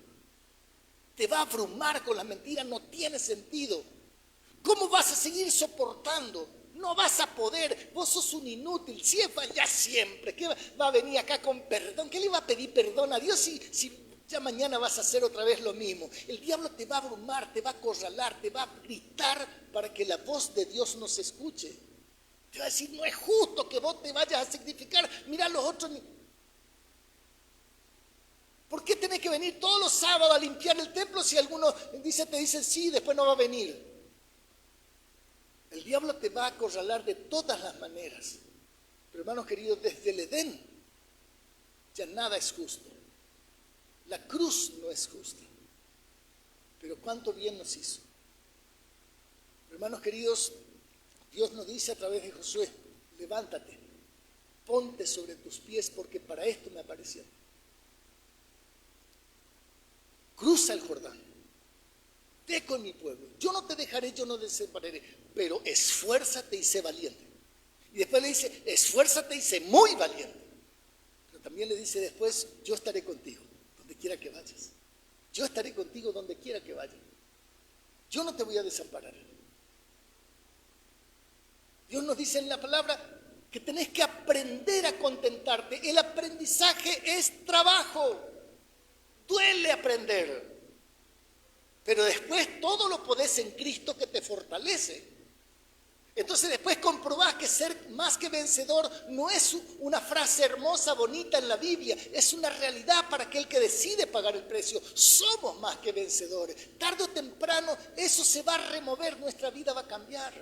Te va a abrumar con la mentira, no tiene sentido. ¿Cómo vas a seguir soportando? No vas a poder, vos sos un inútil, si es ya siempre. ¿Qué va a venir acá con perdón? ¿Qué le va a pedir perdón a Dios si ya mañana vas a hacer otra vez lo mismo? El diablo te va a abrumar, te va a acorralar, te va a gritar para que la voz de Dios no se escuche. Te va a decir, no es justo que vos te vayas a sacrificar, mira a los otros. ¿Por qué tenés que venir todos los sábados a limpiar el templo si algunos te dicen sí, después no va a venir? El diablo te va a acorralar de todas las maneras. Pero hermanos queridos, desde el Edén ya nada es justo. La cruz no es justa. Pero cuánto bien nos hizo. Hermanos queridos, Dios nos dice a través de Josué, levántate, ponte sobre tus pies porque para esto me apareció. Cruza el Jordán, ve con mi pueblo, yo no te dejaré, yo no te separaré, pero esfuérzate y sé valiente. Y después le dice, esfuérzate y sé muy valiente. Pero también le dice después, yo estaré contigo, donde quiera que vayas. Yo estaré contigo donde quiera que vayas. Yo no te voy a desamparar. Dios nos dice en la palabra que tenés que aprender a contentarte. El aprendizaje es trabajo. Duele aprender. Pero después todo lo podés en Cristo que te fortalece. Entonces después comprobás que ser más que vencedor no es una frase hermosa, bonita en la Biblia, es una realidad para aquel que decide pagar el precio. Somos más que vencedores. Tarde o temprano eso se va a remover, nuestra vida va a cambiar.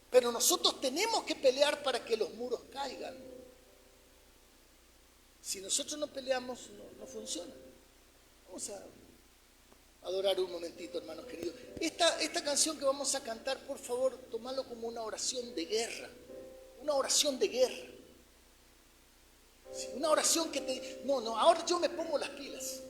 Pero nosotros tenemos que pelear para que los muros caigan. Si nosotros no peleamos, no funciona. Vamos a adorar un momentito, hermanos queridos. Esta canción que vamos a cantar, por favor, tomalo como una oración de guerra. Una oración de guerra. Sí, una oración que te... No, ahora yo me pongo las pilas.